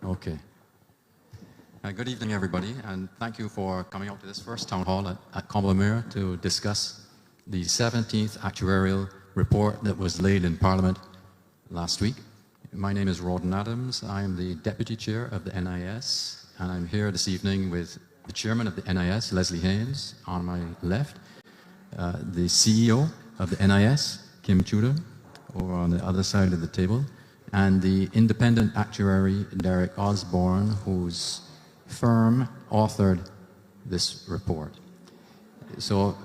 Okay. Good evening, everybody, and thank you for coming out to this first town hall at Combermere to discuss the 17th actuarial report that was laid in Parliament last week. My name is Rawdon Adams. I am the Deputy Chair of the NIS, and I'm here this evening with the Chairman of the NIS, Leslie Haynes, on my left, the CEO of the NIS, Kim Tudor, over on the other side of the table, and the independent actuary, Derek Osborne, whose firm authored this report. So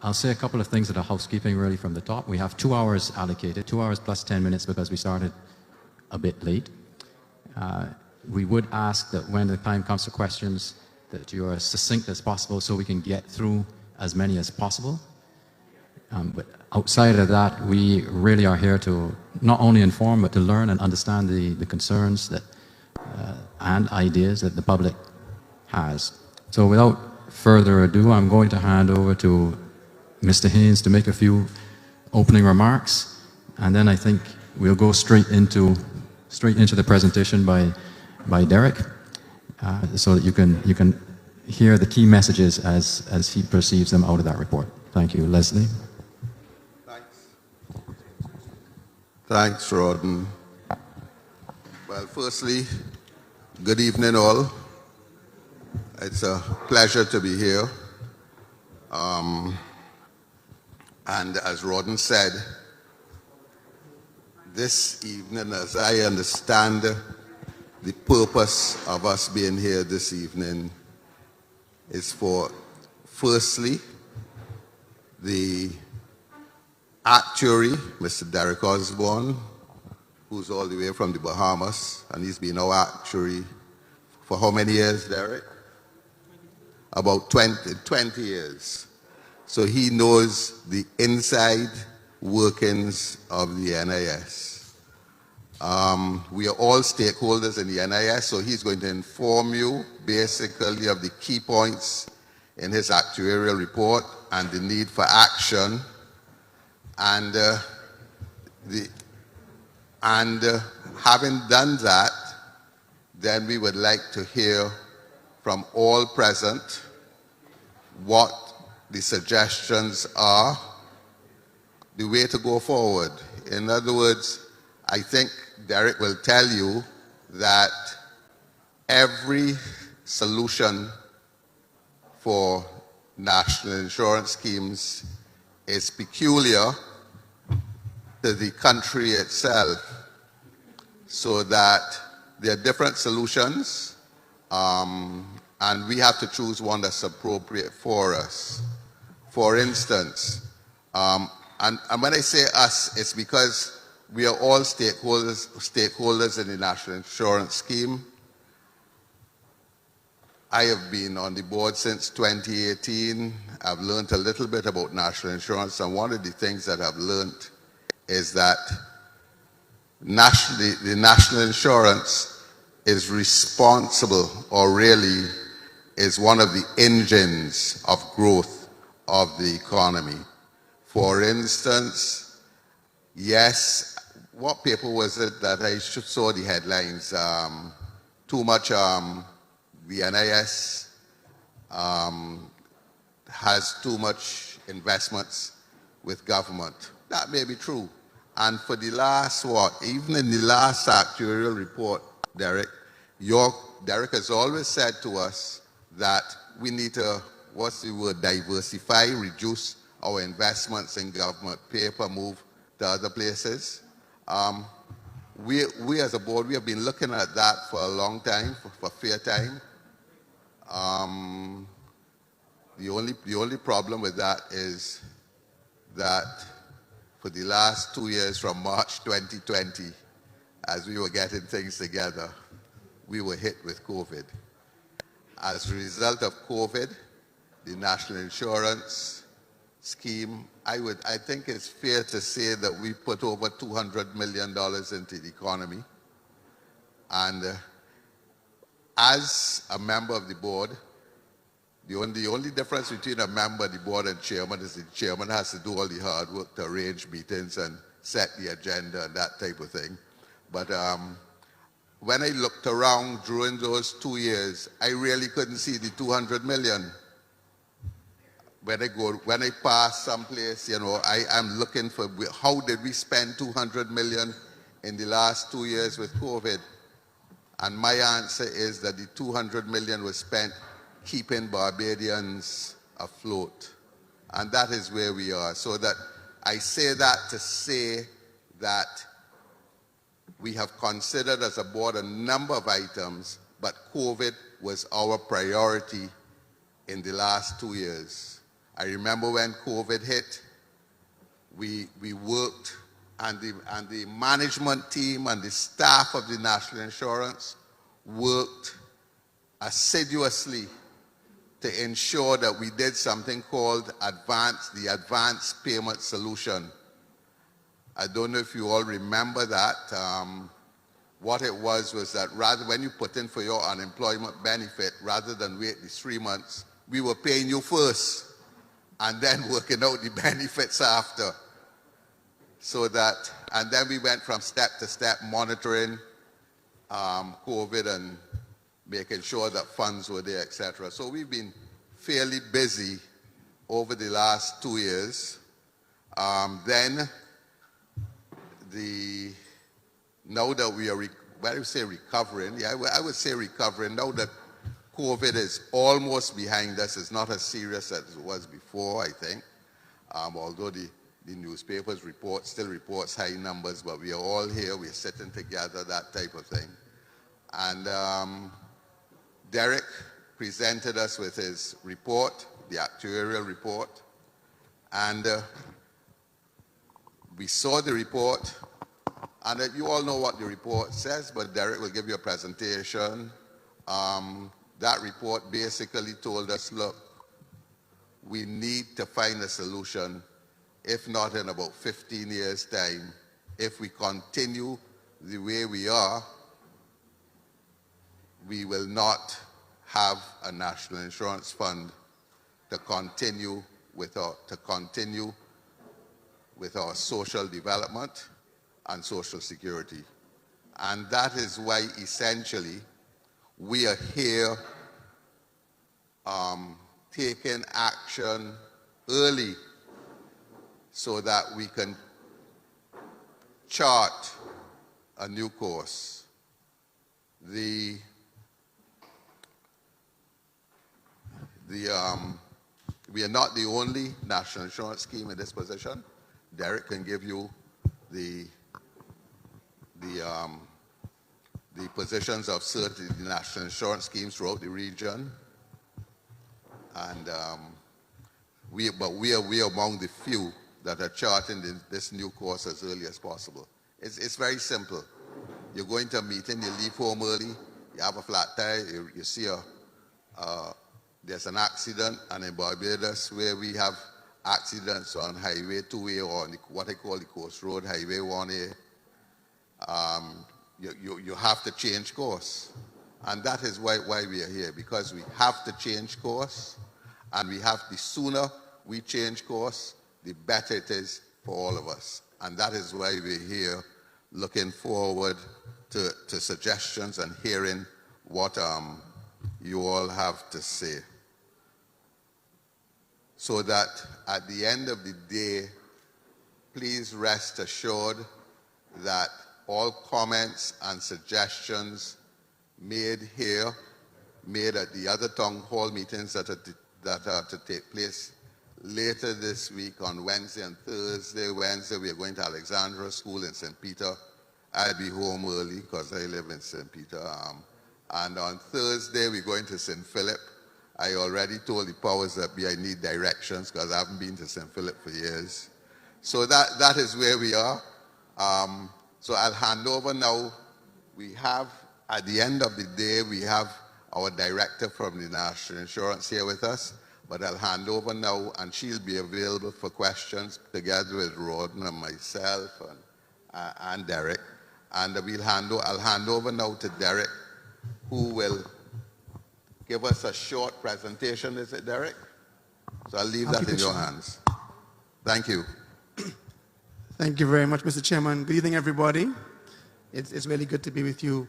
I'll say a couple of things that are housekeeping really from the top. We have 2 hours allocated, 2 hours plus 10 minutes because we started a bit late. We would ask that when the time comes for questions that you are as succinct as possible so we can get through as many as possible. But outside of that, we really are here to not only inform, but to learn and understand the concerns that, and ideas that the public has. So without further ado, I'm going to hand over to Mr. Haynes to make a few opening remarks, and then I think we'll go straight into the presentation by Derek, so that you can hear the key messages as he perceives them out of that report. Thank you. Leslie. Thanks, Rawdon. Well, firstly, good evening all. It's a pleasure to be here. And as Rawdon said, this evening, as I understand the purpose of us being here this evening, is for, firstly, the actuary, Mr. Derek Osborne, who's all the way from the Bahamas, and he's been our actuary for how many years, Derek? About 20 years. So he knows the inside workings of the NIS. We are all stakeholders in the NIS, so he's going to inform you basically of the key points in his actuarial report and the need for action. And having done that, then we would like to hear from all present what the suggestions are, the way to go forward. In other words, I think Derek will tell you that every solution for national insurance schemes is peculiar to the country itself, so that there are different solutions, and we have to choose one that's appropriate for us. For instance, and when I say us, it's because we are all stakeholders in the national insurance scheme. I have been on the board since 2018. I've learned a little bit about national insurance, and one of the things that I've learned is that the national insurance is responsible, or really is one of the engines of growth of the economy. For instance, yes, what paper was it that I saw the headlines? Too much, the NIS has too much investments with government. That may be true. And for the last, even in the last actuarial report, Derek has always said to us that we need to, what's the word, diversify, reduce our investments in government paper, move to other places. We as a board, we have been looking at that for a long time, for a fair time. The only problem with that is that for the last 2 years, from March 2020, as we were getting things together, we were hit with COVID. As a result of COVID, the national insurance scheme, I think it's fair to say that we put over $200 million into the economy. And as a member of the board, the only difference between a member of the board and chairman is the chairman has to do all the hard work to arrange meetings and set the agenda and that type of thing. But when I looked around during those 2 years, I really couldn't see the 200 million. When I pass someplace, I'm looking for how did we spend 200 million in the last 2 years with COVID? And my answer is that the 200 million was spent keeping Barbadians afloat. And that is where we are. So that I say that to say that we have considered as a board a number of items, but COVID was our priority in the last 2 years. I remember when COVID hit, we worked, and the management team and the staff of the National Insurance worked assiduously to ensure that we did something called the advanced payment solution. I don't know if you all remember that. What it was that rather when you put in for your unemployment benefit, rather than wait the 3 months, we were paying you first and then working out the benefits after. And then we went from step to step monitoring COVID and making sure that funds were there, etc. So we've been fairly busy over the last 2 years. Now that we are, when I say recovering, I would say recovering, now that COVID is almost behind us, it's not as serious as it was before, I think, although the newspapers still reports high numbers, but we are all here, we're sitting together, that type of thing. And Derek presented us with his report, the actuarial report, and we saw the report, and you all know what the report says, but Derek will give you a presentation. That report basically told us, look, we need to find a solution, if not in about 15 years' time. If we continue the way we are, we will not have a national insurance fund to continue with our social development and social security. And that is why essentially we are here taking action early so that we can chart a new course. We are not the only national insurance scheme in this position. Derek can give you the positions of certain national insurance schemes throughout the region, and we are among the few that are charting this new course as early as possible. It's very simple. You're going to a meeting, you leave home early, you have a flat tire, you see there's an accident, and in Barbados, where we have accidents on Highway 2A or on what I call the Coast Road, Highway 1A, you have to change course. And that is why we are here, because we have to change course, and the sooner we change course, the better it is for all of us. And that is why we're here, looking forward to suggestions and hearing what you all have to say. So that at the end of the day, please rest assured that all comments and suggestions made here, made at the other town hall meetings that are to take place later this week on Wednesday and Thursday. Wednesday, we are going to Alexandra School in St. Peter. I'll be home early because I live in St. Peter. And on Thursday, we're going to St. Philip. I already told the powers that be I need directions because I haven't been to St. Philip for years. So that is where we are. So I'll hand over now. We have, at the end of the day, we have our director from the National Insurance here with us, but I'll hand over now, and she'll be available for questions together with Rodden and myself and Derek. And I'll hand over now to Derek, who will give us a short presentation. Is it, Derek? So I'll leave that in your hands. Thank you. Thank you very much, Mr. Chairman. Good evening, everybody. It's really good to be with you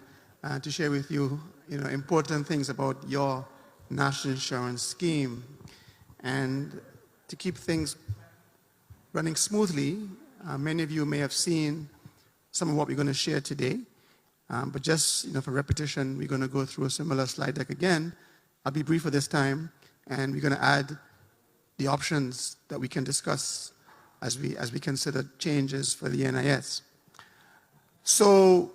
to share with you, important things about your national insurance scheme. And to keep things running smoothly, many of you may have seen some of what we're going to share today. But just for repetition, we're going to go through a similar slide deck again. I'll be brief for this time, and we're going to add the options that we can discuss as we consider changes for the NIS. So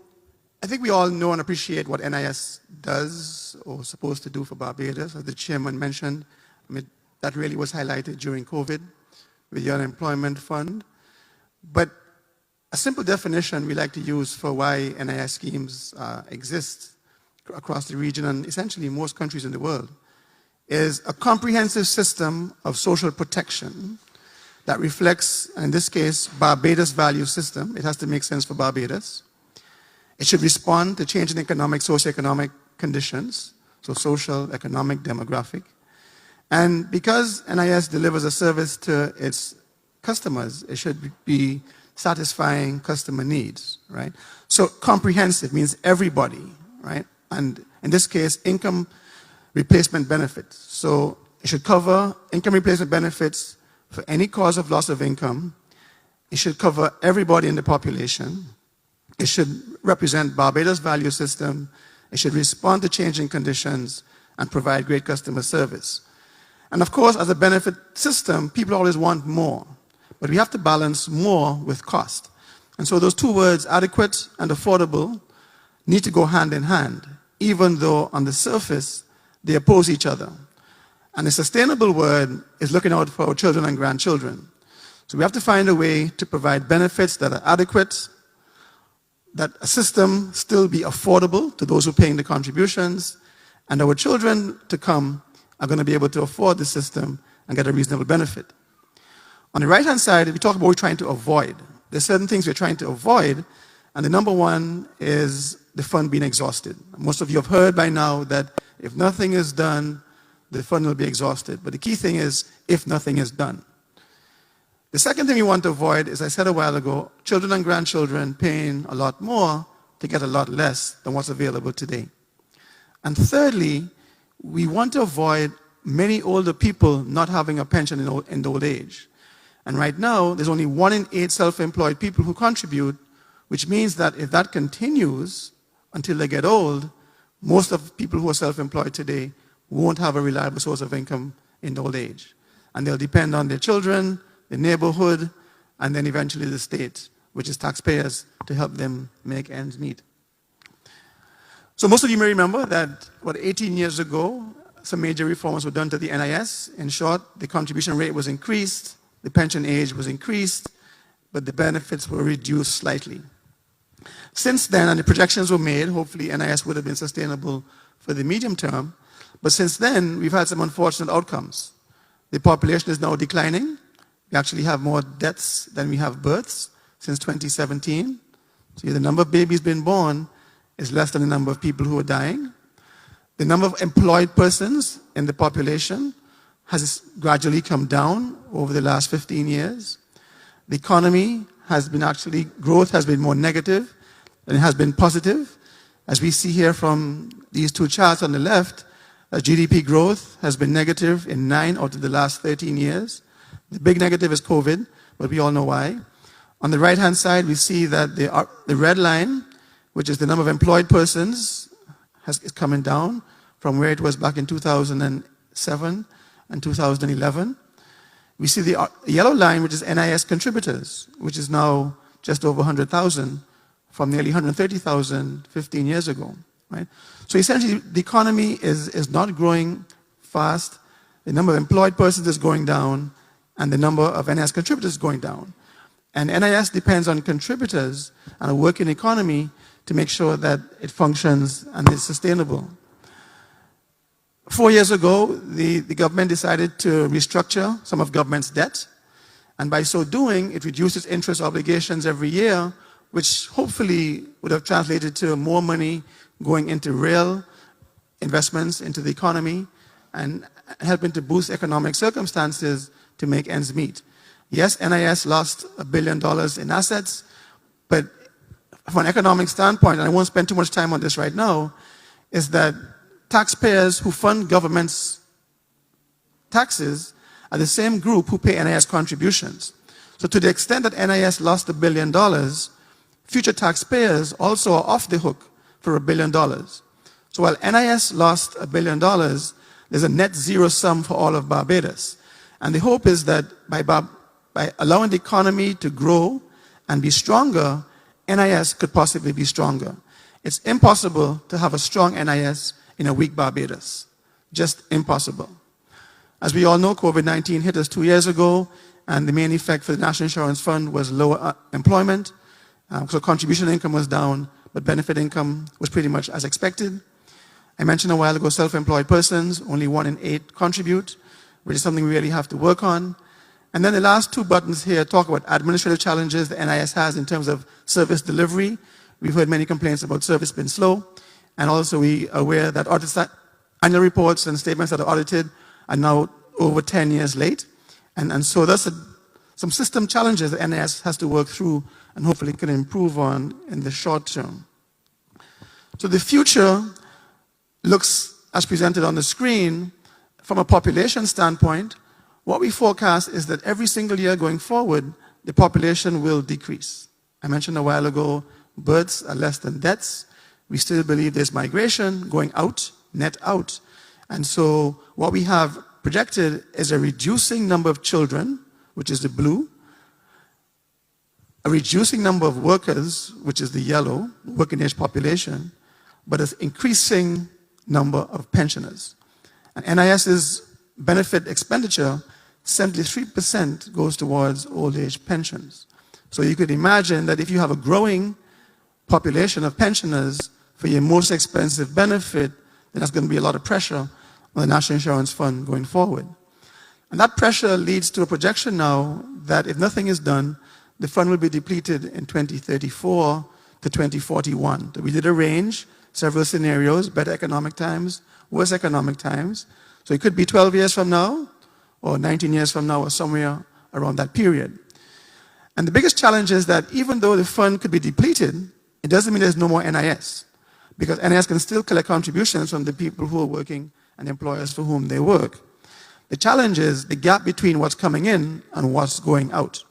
I think we all know and appreciate what NIS does or is supposed to do for Barbados. As the chairman mentioned, that really was highlighted during COVID with the unemployment fund. But a simple definition we like to use for why NIS schemes exist across the region and essentially most countries in the world is a comprehensive system of social protection that reflects, in this case, Barbados' value system. It has to make sense for Barbados. It should respond to changing economic, socioeconomic conditions, so social, economic, demographic. And because NIS delivers a service to its customers, it should be satisfying customer needs, right? So comprehensive means everybody, right? And in this case, income replacement benefits. So it should cover income replacement benefits for any cause of loss of income. It should cover everybody in the population. It should represent Barbados' value system. It should respond to changing conditions and provide great customer service. And of course, as a benefit system, people always want more. But we have to balance more with cost. And so those two words, adequate and affordable, need to go hand in hand, even though on the surface, they oppose each other. And the sustainable word is looking out for our children and grandchildren. So we have to find a way to provide benefits that are adequate, that a system still be affordable to those who are paying the contributions, and our children to come are going to be able to afford the system and get a reasonable benefit. On the right-hand side, we talk about what we're trying to avoid. There's certain things we're trying to avoid, and the number one is the fund being exhausted. Most of you have heard by now that if nothing is done, the fund will be exhausted. But the key thing is, if nothing is done. The second thing we want to avoid, as I said a while ago, children and grandchildren paying a lot more to get a lot less than what's available today. And thirdly, we want to avoid many older people not having a pension in old age. And right now, there's only 1 in 8 self-employed people who contribute, which means that if that continues until they get old, most of the people who are self-employed today won't have a reliable source of income in old age. And they'll depend on their children, the neighborhood, and then eventually the state, which is taxpayers, to help them make ends meet. So most of you may remember that, 18 years ago, some major reforms were done to the NIS. In short, the contribution rate was increased, the pension age was increased, but the benefits were reduced slightly. Since then, and the projections were made, hopefully NIS would have been sustainable for the medium term, but since then, we've had some unfortunate outcomes. The population is now declining. We actually have more deaths than we have births since 2017. So the number of babies being born is less than the number of people who are dying. The number of employed persons in the population has gradually come down over the last 15 years. The economy has been growth has been more negative than it has been positive. As we see here from these two charts on the left, GDP growth has been negative in 9 out of the last 13 years. The big negative is COVID, but we all know why. On the right-hand side, we see that the red line, which is the number of employed persons, is coming down from where it was back in 2007 and 2011. We see the yellow line, which is NIS contributors, which is now just over 100,000 from nearly 130,000 15 years ago. Right? So essentially, the economy is not growing fast. The number of employed persons is going down, and the number of NIS contributors is going down. And NIS depends on contributors and a working economy to make sure that it functions and is sustainable. 4 years ago, the government decided to restructure some of government's debt, and by so doing, it reduced its interest obligations every year, which hopefully would have translated to more money going into real investments into the economy and helping to boost economic circumstances to make ends meet. Yes, NIS lost $1 billion in assets, but from an economic standpoint, and I won't spend too much time on this right now, is that taxpayers who fund government's taxes are the same group who pay NIS contributions. So to the extent that NIS lost $1 billion, future taxpayers also are off the hook for $1 billion. So while NIS lost $1 billion, there's a net zero sum for all of Barbados. And the hope is that by allowing the economy to grow and be stronger, NIS could possibly be stronger. It's impossible to have a strong NIS in a weak Barbados. Just impossible. As we all know, COVID-19 hit us 2 years ago, and the main effect for the National Insurance Fund was lower employment. So contribution income was down, but benefit income was pretty much as expected. I mentioned a while ago self-employed persons, only 1 in 8 contribute, which is something we really have to work on. And then the last 2 buttons here talk about administrative challenges the NIS has in terms of service delivery. We've heard many complaints about service being slow, and also we are aware that annual reports and statements that are audited are now over 10 years late. And so that's some system challenges that NIS has to work through and hopefully can improve on in the short term. So the future looks as presented on the screen. From a population standpoint, what we forecast is that every single year going forward, the population will decrease. I mentioned a while ago, births are less than deaths. We still believe there's migration going out, net out. And so what we have projected is a reducing number of children, which is the blue, a reducing number of workers, which is the yellow, working age population, but an increasing number of pensioners. And NIS's benefit expenditure, 73% goes towards old age pensions. So you could imagine that if you have a growing population of pensioners for your most expensive benefit, then that's going to be a lot of pressure on the National Insurance Fund going forward. And that pressure leads to a projection now that if nothing is done, the fund will be depleted in 2034 to 2041. So we did a range, several scenarios, better economic times, worse economic times. So it could be 12 years from now, or 19 years from now, or somewhere around that period. And the biggest challenge is that even though the fund could be depleted, it doesn't mean there's no more NIS, because NIS can still collect contributions from the people who are working and employers for whom they work. The challenge is the gap between what's coming in and what's going out.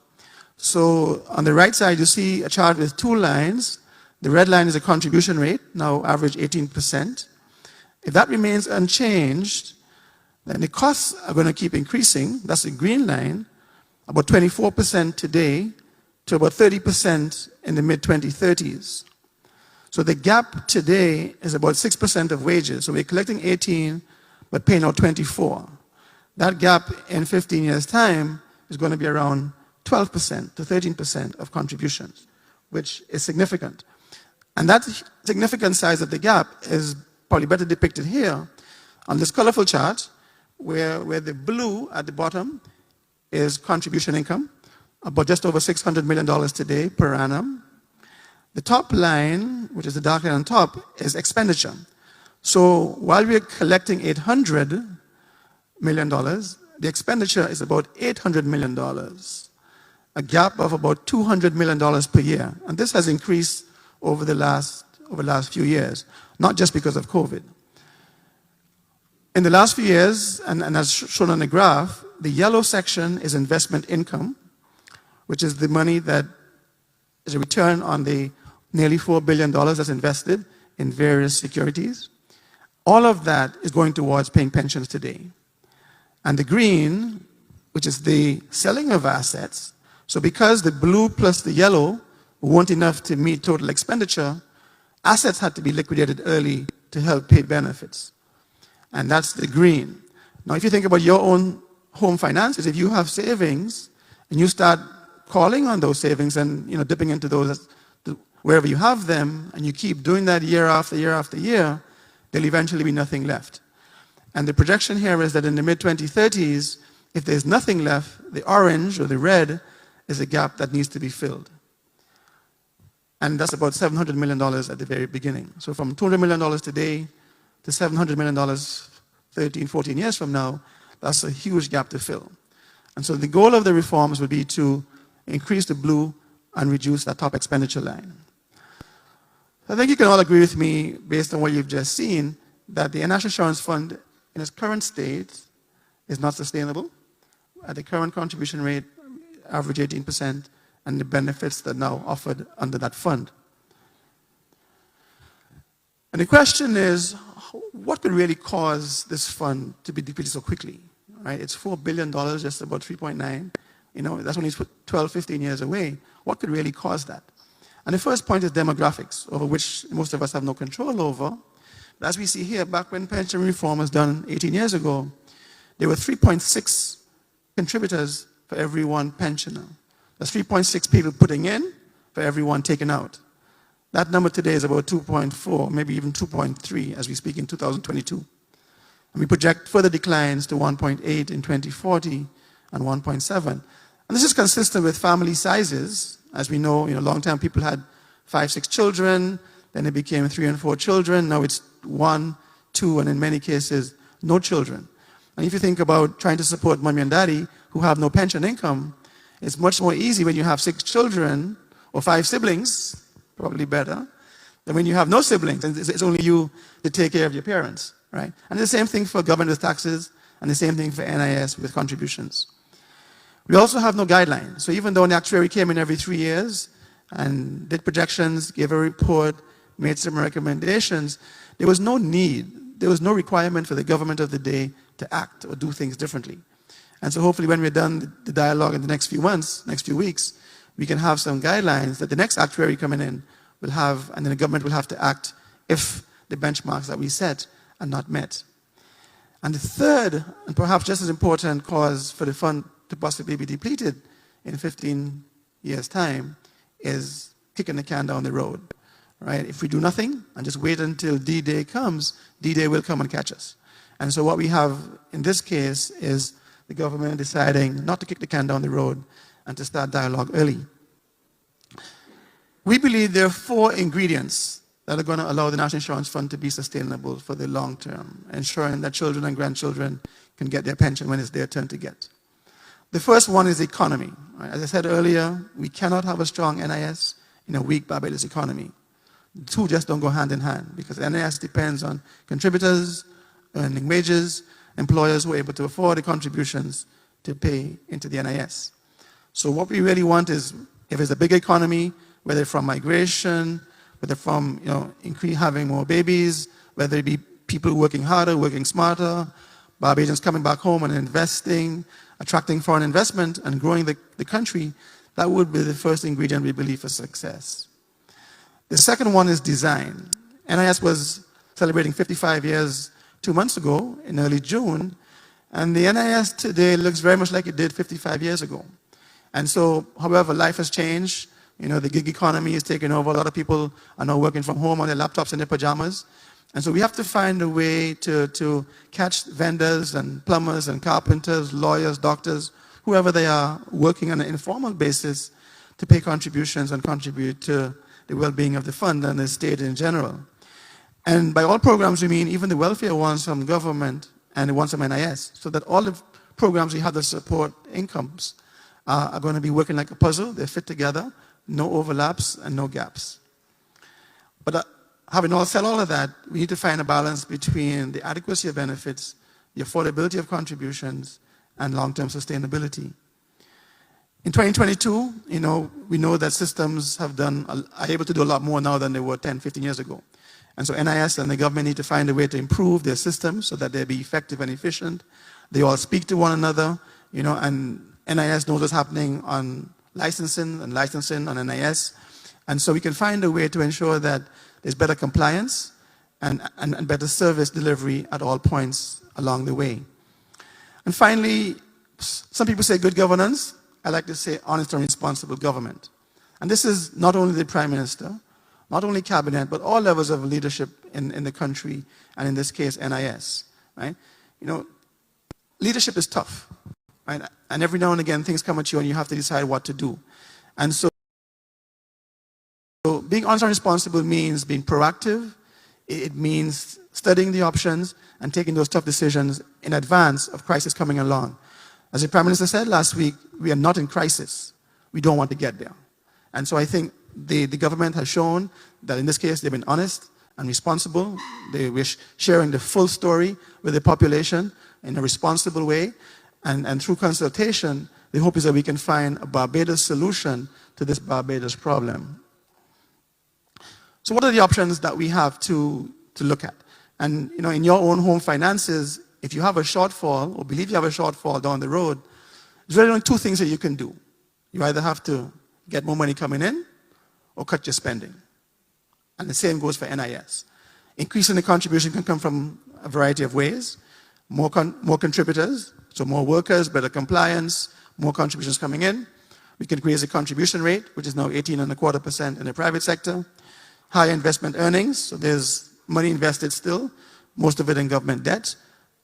So on the right side, you see a chart with 2 lines. The red line is a contribution rate, now average 18%. If that remains unchanged, then the costs are going to keep increasing. That's the green line, about 24% today to about 30% in the mid-2030s. So the gap today is about 6% of wages. So we're collecting 18, but paying out 24. That gap in 15 years' time is going to be around 12% to 13% of contributions, which is significant. And that significant size of the gap is probably better depicted here on this colorful chart, where the blue at the bottom is contribution income, about just over $600 million today per annum. The top line, which is the dark line on top, is expenditure. So while we're collecting $800 million, the expenditure is about $800 million, a gap of about $200 million per year. And this has increased over the last few years, not just because of COVID. In the last few years, and as shown on the graph, the yellow section is investment income, which is the money that is a return on the nearly $4 billion that's invested in various securities. All of that is going towards paying pensions today. And the green, which is the selling of assets, so because the blue plus the yellow weren't enough to meet total expenditure, assets had to be liquidated early to help pay benefits. And that's the green. Now, if you think about your own home finances, if you have savings and you start calling on those savings and dipping into those wherever you have them, and you keep doing that year after year after year, there'll eventually be nothing left. And the projection here is that in the mid-2030s, if there's nothing left, the orange or the red is a gap that needs to be filled. And that's about $700 million at the very beginning. So from $200 million today to $700 million 13, 14 years from now, that's a huge gap to fill. And so the goal of the reforms would be to increase the blue and reduce that top expenditure line. I think you can all agree with me, based on what you've just seen, that the National Insurance Fund in its current state is not sustainable. At the current contribution rate, average 18%, and the benefits that are now offered under that fund. And the question is, what could really cause this fund to be depleted so quickly? Right? It's $4 billion, just about 3.9. You know, that's only 12, 15 years away. What could really cause that? And the first point is demographics, over which most of us have no control over. But as we see here, back when pension reform was done 18 years ago, there were 3.6 contributors for every one pensioner. That's 3.6 people putting in for every one taken out. That number today is about 2.4, maybe even 2.3 as we speak in 2022. And we project further declines to 1.8 in 2040 and 1.7. And this is consistent with family sizes. As we know, long-term people had 5, 6 children, then it became 3 and 4 children. Now it's 1, 2, and in many cases, no children. And if you think about trying to support mommy and daddy who have no pension income, it's much more easy when you have 6 children or 5 siblings, probably better, than when you have no siblings and it's only you to take care of your parents, right? And the same thing for government with taxes, and the same thing for NIS with contributions. We also have no guidelines. So even though an actuary came in every 3 years and did projections, gave a report, made some recommendations, there was no need, there was no requirement for the government of the day to act or do things differently. And so hopefully when we're done the dialogue in the next few months, next few weeks, we can have some guidelines that the next actuary coming in will have, and then the government will have to act if the benchmarks that we set are not met. And the third, and perhaps just as important cause for the fund to possibly be depleted in 15 years' time is kicking the can down the road, right? If we do nothing and just wait until D-Day comes, D-Day will come and catch us. And so what we have in this case is the government deciding not to kick the can down the road and to start dialogue early. We believe there are 4 ingredients that are going to allow the National Insurance Fund to be sustainable for the long term, ensuring that children and grandchildren can get their pension when it's their turn to get. The first one is the economy. As I said earlier, we cannot have a strong NIS in a weak Barbados economy. The two just don't go hand in hand, because NIS depends on contributors earning wages, employers who are able to afford the contributions to pay into the NIS. So what we really want is, if it's a big economy, whether from migration, whether from having more babies, whether it be people working harder, working smarter, Barbadians coming back home and investing, attracting foreign investment and growing the country, that would be the first ingredient we believe for success. The second one is design. NIS was celebrating 55 years 2 months ago in early June, and the NIS today looks very much like it did 55 years ago. And so, however, life has changed. The gig economy is taking over. A lot of people are now working from home on their laptops and their pajamas. And so we have to find a way to catch vendors and plumbers and carpenters, lawyers, doctors, whoever they are, working on an informal basis to pay contributions and contribute to the well-being of the fund and the state in general. And by all programs, we mean even the welfare ones from government and the ones from NIS, so that all the programs we have that support incomes are going to be working like a puzzle. They fit together, no overlaps and no gaps. But having said all of that, we need to find a balance between the adequacy of benefits, the affordability of contributions, and long-term sustainability. In 2022, we know that systems are able to do a lot more now than they were 10, 15 years ago. And so NIS and the government need to find a way to improve their systems so that they be effective and efficient. They all speak to one another, and NIS knows what's happening on licensing on NIS. And so we can find a way to ensure that there's better compliance and better service delivery at all points along the way. And finally, some people say good governance. I like to say honest and responsible government. And this is not only the Prime Minister, not only Cabinet, but all levels of leadership in the country, and in this case, NIS. Right? Leadership is tough. Right? And every now and again, things come at you and you have to decide what to do. And so being honest and responsible means being proactive. It means studying the options and taking those tough decisions in advance of crisis coming along. As the Prime Minister said last week, we are not in crisis. We don't want to get there. And so I think the government has shown that in this case they've been honest and responsible. They wish sharing the full story with the population in a responsible way. And through consultation, the hope is that we can find a Barbados solution to this Barbados problem. So what are the options that we have to look at? And in your own home finances, if you have a shortfall or believe you have a shortfall down the road, there's really only two things that you can do. You either have to get more money coming in or cut your spending. And the same goes for NIS. Increasing the contribution can come from a variety of ways. More contributors, so more workers, better compliance, more contributions coming in. We can raise the contribution rate, which is now 18.25% in the private sector. Higher investment earnings, so there's money invested still, most of it in government debt.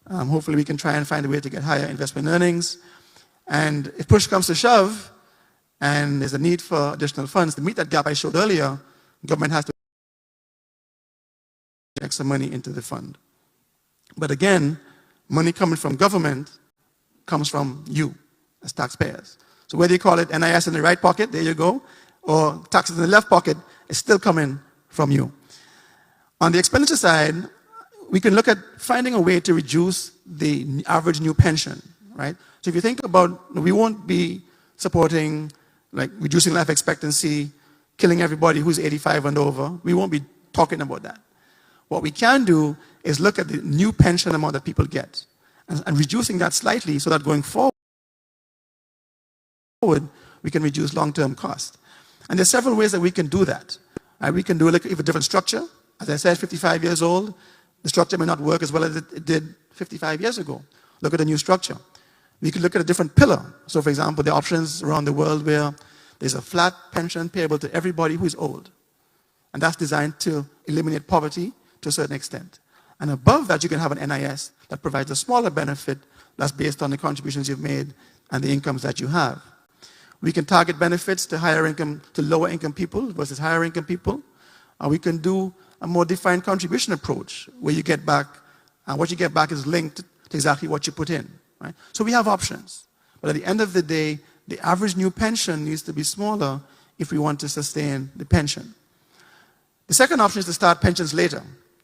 Hopefully we can try and find a way to get higher investment earnings. And if push comes to shove, and there's a need for additional funds to meet that gap I showed earlier, government has to inject some money into the fund. But again, money coming from government comes from you as taxpayers. So whether you call it NIS in the right pocket, there you go, or taxes in the left pocket, it's still coming from you. On the expenditure side, we can look at finding a way to reduce the average new pension, right? So if you think about, we won't be supporting like reducing life expectancy, killing everybody who's 85 and over. We won't be talking about that. What we can do is look at the new pension amount that people get and reducing that slightly so that going forward, we can reduce long-term cost. And there's several ways that we can do that. We can do a different structure. As I said, 55 years old, the structure may not work as well as it did 55 years ago. Look at a new structure. We could look at a different pillar. So for example, there are options around the world where there's a flat pension payable to everybody who is old. And that's designed to eliminate poverty to a certain extent. And above that, you can have an NIS that provides a smaller benefit that's based on the contributions you've made and the incomes that you have. We can target benefits to higher income, to lower income people versus higher income people. We can do a more defined contribution approach where you get back, and what you get back is linked to exactly what you put in. Right? So we have options. But at the end of the day, the average new pension needs to be smaller if we want to sustain the pension. The second option is to start pensions later.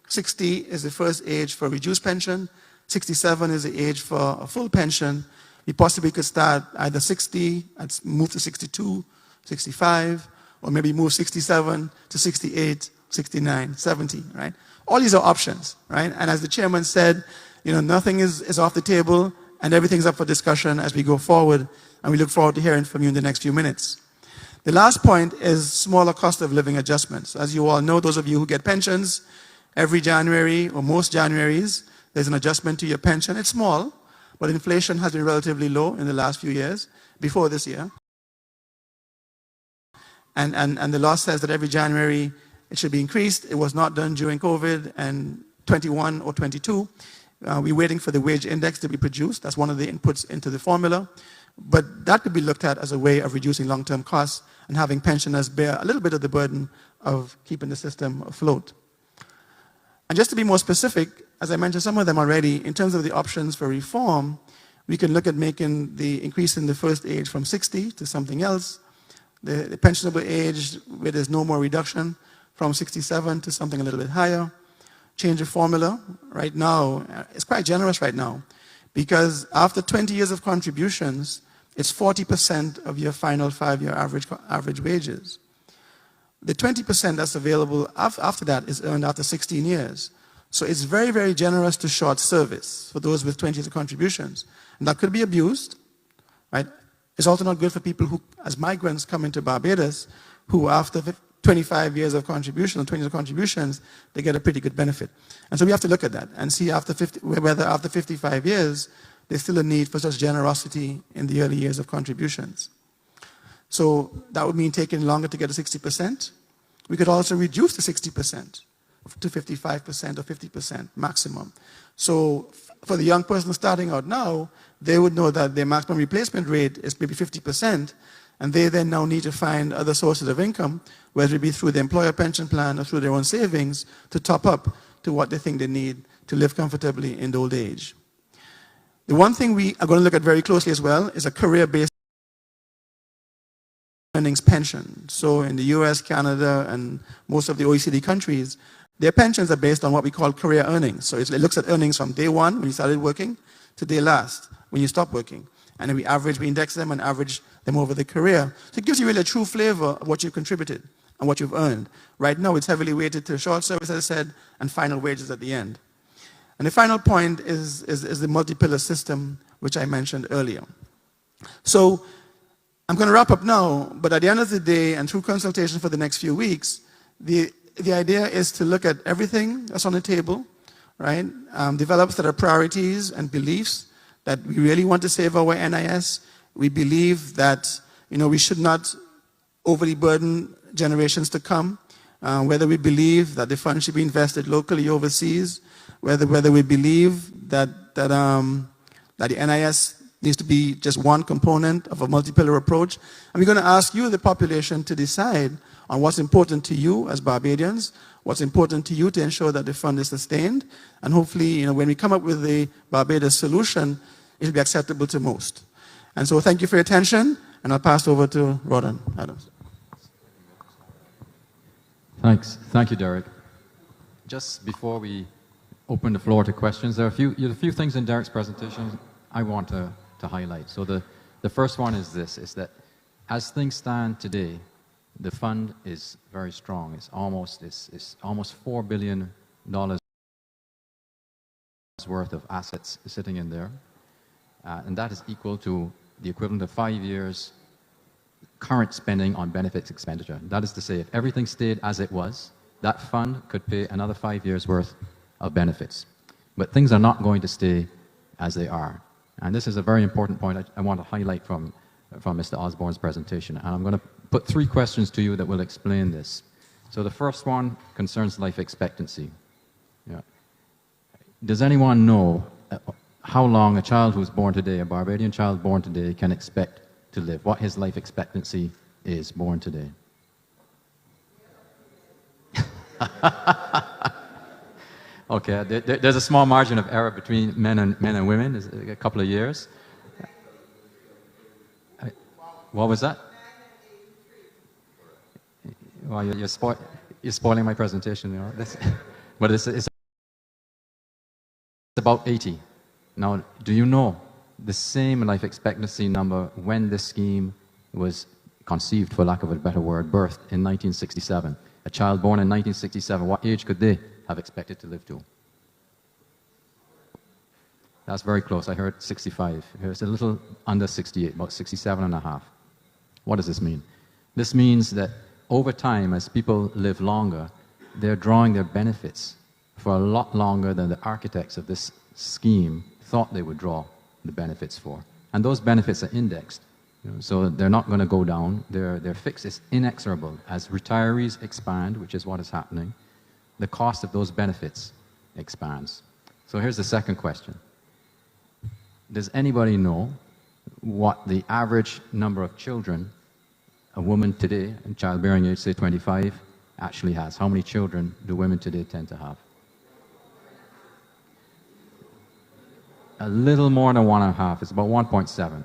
60 is the first age for a reduced pension. 67 is the age for a full pension. We possibly could start either 60 and move to 62, 65, or maybe move 67 to 68, 69, 70, right? All these are options, right? And as the chairman said, nothing is off the table and everything's up for discussion as we go forward, and we look forward to hearing from you in the next few minutes. The last point is smaller cost of living adjustments. As you all know, those of you who get pensions, every January or most Januaries, there's an adjustment to your pension. It's small, but inflation has been relatively low in the last few years, before this year. And the law says that every January it should be increased. It was not done during COVID and 21 or 22. We're waiting for the wage index to be produced. That's one of the inputs into the formula. But that could be looked at as a way of reducing long-term costs and having pensioners bear a little bit of the burden of keeping the system afloat. And just to be more specific, as I mentioned some of them already, in terms of the options for reform, we can look at making the increase in the first age from 60 to something else, the pensionable age where there's no more reduction from 67 to something a little bit higher, change the formula. Right now, it's quite generous right now, because after 20 years of contributions, it's 40% of your final 5-year average wages. The 20% that's available after that is earned after 16 years. So it's very, very generous to short service for those with 20 years of contributions. And that could be abused, right? It's also not good for people who, as migrants, come into Barbados, who after 25 years of contribution, or 20 years of contributions, they get a pretty good benefit. And so we have to look at that and see whether after 55 years, there's still a need for such generosity in the early years of contributions. So that would mean taking longer to get to 60%. We could also reduce the 60% to 55% or 50% maximum. So for the young person starting out now, they would know that their maximum replacement rate is maybe 50%, and they then now need to find other sources of income, whether it be through the employer pension plan or through their own savings, to top up to what they think they need to live comfortably in old age. The one thing we are going to look at very closely as well is a career-based earnings pension. So in the US, Canada, and most of the OECD countries, their pensions are based on what we call career earnings. So it looks at earnings from day one, when you started working, to day last, when you stop working. And then we index them and average them over the career. So it gives you really a true flavor of what you've contributed and what you've earned. Right now, it's heavily weighted to short service, as I said, and final wages at the end. And the final point is the multi-pillar system, which I mentioned earlier. So I'm going to wrap up now, but at the end of the day, and through consultation for the next few weeks, the idea is to look at everything that's on the table, right? Develop set of priorities and beliefs that we really want to save our NIS. We believe that, we should not overly burden generations to come, whether we believe that the fund should be invested locally overseas, whether we believe that the NIS needs to be just one component of a multi-pillar approach. And we're going to ask you, the population, to decide on what's important to you as Barbadians, what's important to you to ensure that the fund is sustained, and hopefully, when we come up with the Barbados solution, it'll be acceptable to most. And so thank you for your attention, and I'll pass over to Rodan Adams. Thanks. Thank you, Derek. Just before we open the floor to questions, there are a few things in Derek's presentation I want to highlight. So the first one is this, is that as things stand today, the fund is very strong. It's almost $4 billion worth of assets sitting in there. And that is equal to the equivalent of 5 years current spending on benefits expenditure. That is to say, if everything stayed as it was, that fund could pay another 5 years worth of benefits. But things are not going to stay as they are. And this is a very important point I want to highlight from Mr. Osborne's presentation. And I'm going to put 3 questions to you that will explain this. So the first one concerns life expectancy. Yeah. Does anyone know how long a child who's born today, a Barbadian child born today, can expect to live? What his life expectancy is born today? Okay, there's a small margin of error between men and women. There's a couple of years. What was that? Well, you're spoiling my presentation. But it's about 80. Now, do you know the same life expectancy number when this scheme was conceived, for lack of a better word, birthed in 1967? A child born in 1967, what age could they have expected to live to? That's very close. I heard 65. It's a little under 68, about 67 and a half. What does this mean? This means that over time, as people live longer, they're drawing their benefits for a lot longer than the architects of this scheme thought they would draw the benefits for. And those benefits are indexed. So they're not going to go down. They're fixed. It's inexorable. As retirees expand, which is what is happening, the cost of those benefits expands. So here's the second question. Does anybody know what the average number of children a woman today, in childbearing age, say 25, actually has? How many children do women today tend to have? A little more than 1.5. It's about 1.7.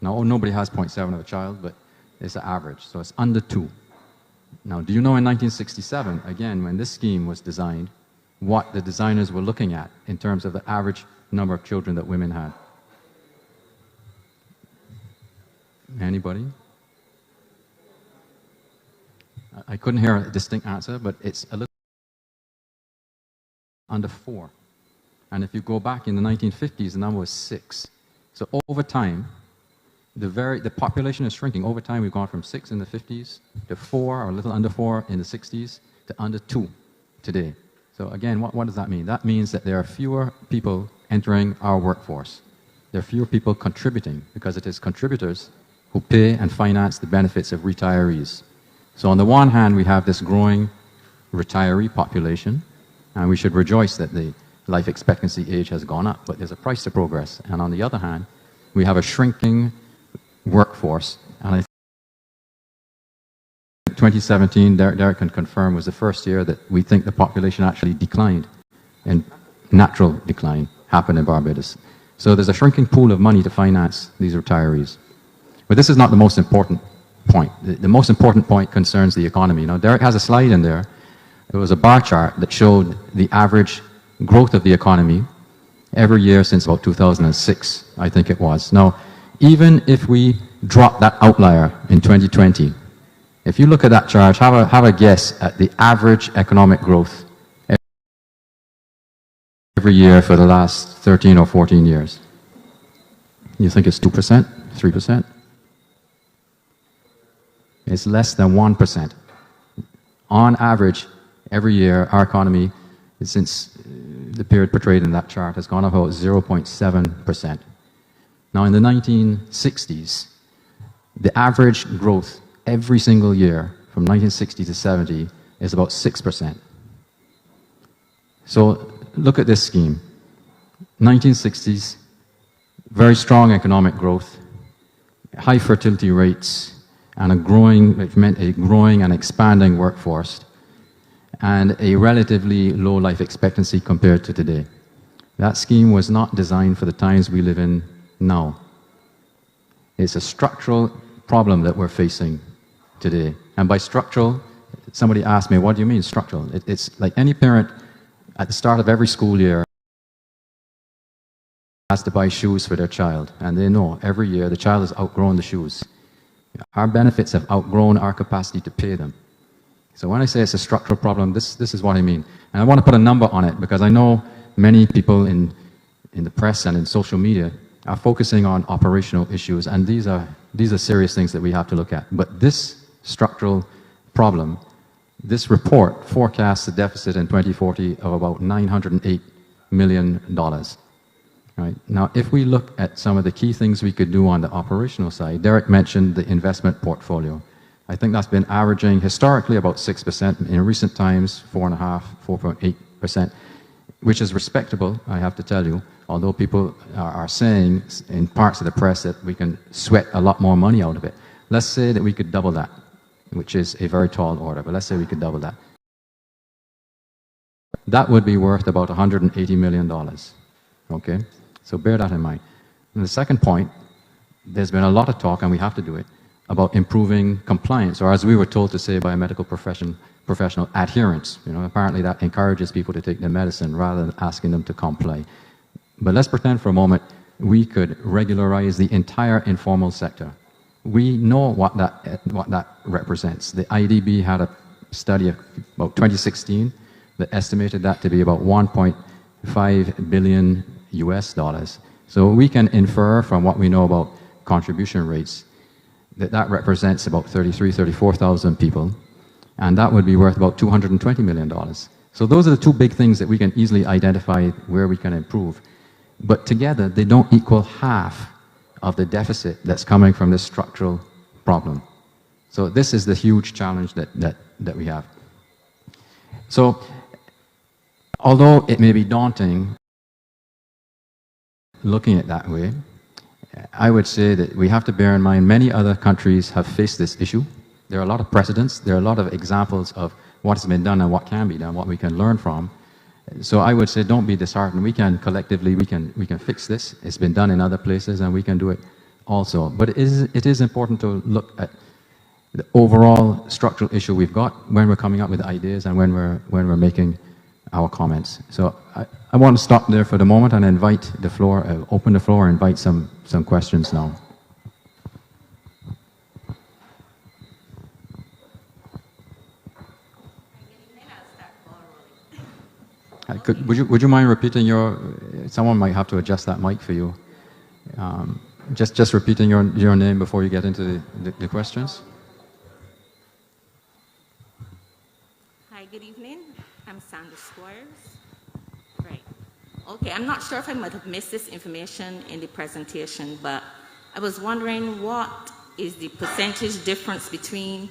Now, nobody has 0.7 of a child, but it's an average, so it's under 2. Now, do you know in 1967, again, when this scheme was designed, what the designers were looking at in terms of the average number of children that women had? Anybody? I couldn't hear a distinct answer, but it's a little under 4. And if you go back in the 1950s, the number was 6. So over time, the population is shrinking. Over time, we've gone from 6 in the 50s to 4, or a little under 4 in the 60s, to under 2 today. So again, what does that mean? That means that there are fewer people entering our workforce. There are fewer people contributing, because it is contributors who pay and finance the benefits of retirees. So on the one hand, we have this growing retiree population, and we should rejoice that the life expectancy age has gone up, but there's a price to progress. And on the other hand, we have a shrinking workforce. And I think 2017, Derek can confirm, was the first year that we think the population actually declined, and natural decline happened in Barbados. So there's a shrinking pool of money to finance these retirees. But this is not the most important point. The most important point concerns the economy. Now, Derek has a slide in there. It was a bar chart that showed the average growth of the economy every year since about 2006, I think it was. Now, even if we drop that outlier in 2020, if you look at that chart, have a guess at the average economic growth every year for the last 13 or 14 years. You think it's 2%, 3%? It's less than 1%. On average, every year, our economy, since the period portrayed in that chart, has gone up about 0.7%. Now, in the 1960s, the average growth every single year from 1960 to 70 is about 6%. So look at this scheme. 1960s, very strong economic growth, high fertility rates, and which meant a growing and expanding workforce, and a relatively low life expectancy compared to today. That scheme was not designed for the times we live in now. It's a structural problem that we're facing today. And by structural, somebody asked me, what do you mean structural? It's like any parent at the start of every school year has to buy shoes for their child, and they know every year the child has outgrown the shoes. Our benefits have outgrown our capacity to pay them. So when I say it's a structural problem, this is what I mean. And I want to put a number on it because I know many people in the press and in social media are focusing on operational issues, and these are serious things that we have to look at. But this structural problem, this report forecasts a deficit in 2040 of about $908 million. Right. Now, if we look at some of the key things we could do on the operational side, Derek mentioned the investment portfolio. I think that's been averaging historically about 6%, in recent times 4.5%, 4.8%, which is respectable, I have to tell you, although people are saying in parts of the press that we can sweat a lot more money out of it. Let's say that we could double that, which is a very tall order, but let's say we could double that. That would be worth about $180 million, okay? So bear that in mind. And the second point, there's been a lot of talk, and we have to do it, about improving compliance, or as we were told to say by a medical professional, adherence. You know, apparently that encourages people to take their medicine rather than asking them to comply. But let's pretend for a moment we could regularize the entire informal sector. We know what that represents. The IDB had a study of about 2016 that estimated that to be about 1.5 billion US dollars. So we can infer from what we know about contribution rates that represents about 34,000 people, and that would be worth about $220 million. So those are the two big things that we can easily identify where we can improve. But together, they don't equal half of the deficit that's coming from this structural problem. So this is the huge challenge that we have. So although it may be daunting looking at it that way, I would say that we have to bear in mind many other countries have faced this issue. There are a lot of precedents. There are a lot of examples of what has been done and what can be done, what we can learn from. So I would say don't be disheartened. We can collectively, we can fix this. It's been done in other places, and we can do it also. But it is important to look at the overall structural issue we've got when we're coming up with ideas and when we're making our comments. So I want to stop there for the moment and invite the floor, open the floor, and invite some questions now. Would you mind repeating someone might have to adjust that mic for you. Just repeating your name before you get into the questions. Hi, good evening. I'm Sandra Squires. Right. Okay, I'm not sure if I might have missed this information in the presentation, but I was wondering what is the percentage difference between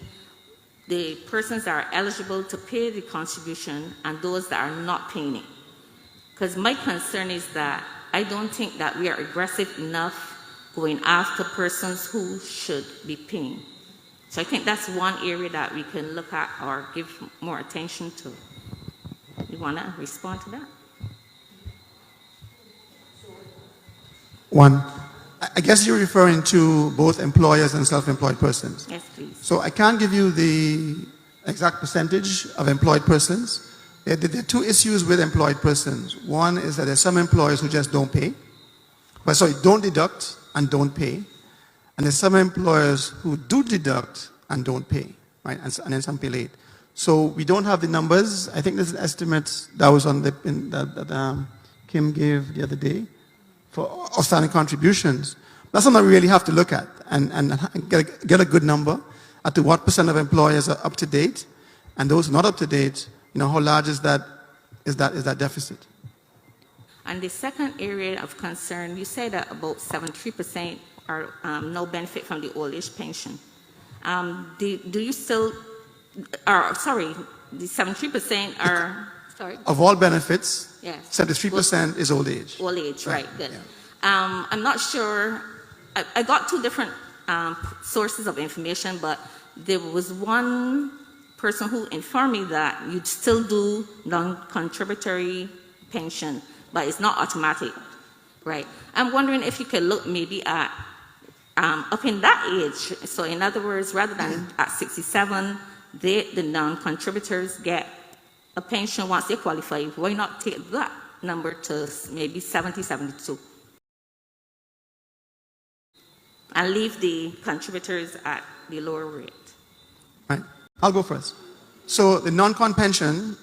the persons that are eligible to pay the contribution and those that are not paying it. Because my concern is that I don't think that we are aggressive enough going after persons who should be paying. So I think that's one area that we can look at or give more attention to. You want to respond to that? One, I guess you're referring to both employers and self-employed persons. Yes, please. So I can't give you the exact percentage of employed persons. There are two issues with employed persons. One is that there are some employers who just don't pay. Don't deduct and don't pay. And there's some employers who do deduct and don't pay, right? And then some pay late. So we don't have the numbers. I think there's an estimate that was on that Kim gave the other day for outstanding contributions. That's something we really have to look at and get a good number as to what percent of employers are up to date, and those not up to date, how large is that deficit? And the second area of concern, you say that about 73% are no benefit from the old age pension. Do you still, the 73% are, sorry? Of all benefits, yes. 73% is old age. Old age, right, good. Yeah. I'm not sure, I got two different sources of information, but there was one person who informed me that you'd still do non-contributory pension, but it's not automatic, right? I'm wondering if you could look maybe at up in that age. So in other words, rather than at 67, the non-contributors get a pension once they qualify. Why not take that number to maybe 70, 72? And leave the contributors at the lower rate. Right. I'll go first. So the non-con pension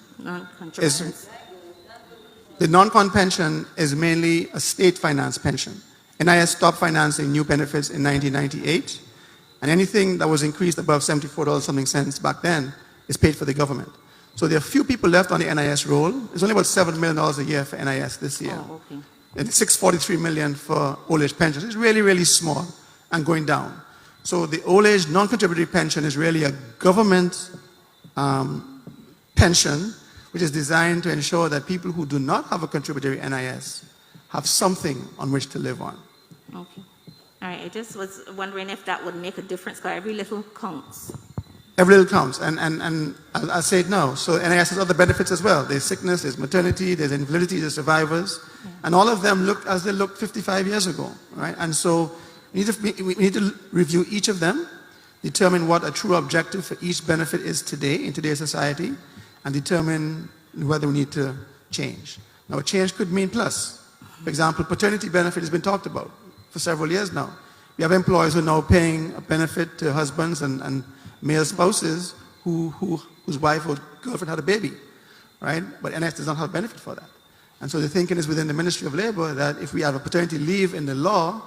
is mainly a state finance pension. NIS stopped financing new benefits in 1998, and anything that was increased above $74 something cents back then is paid for the government. So there are few people left on the NIS roll. There's only about $7 million a year for NIS this year. Oh, okay. And $643 million for old age pensions. It's really, really small and going down. So the old age non-contributory pension is really a government pension, which is designed to ensure that people who do not have a contributory NIS have something on which to live on. Okay. All right. I just was wondering if that would make a difference, because every little counts. Every little counts, and I'll say it now. So NIS has other benefits as well. There's sickness, there's maternity, there's invalidity, there's survivors, and all of them look as they looked 55 years ago, right? And so we need to review each of them, determine what a true objective for each benefit is today in today's society, and determine whether we need to change. Now, a change could mean plus. For example, paternity benefit has been talked about for several years now. We have employers who are now paying a benefit to husbands and male spouses whose wife or girlfriend had a baby, right? But NIS does not have a benefit for that. And so the thinking is within the Ministry of Labor that if we have a paternity leave in the law,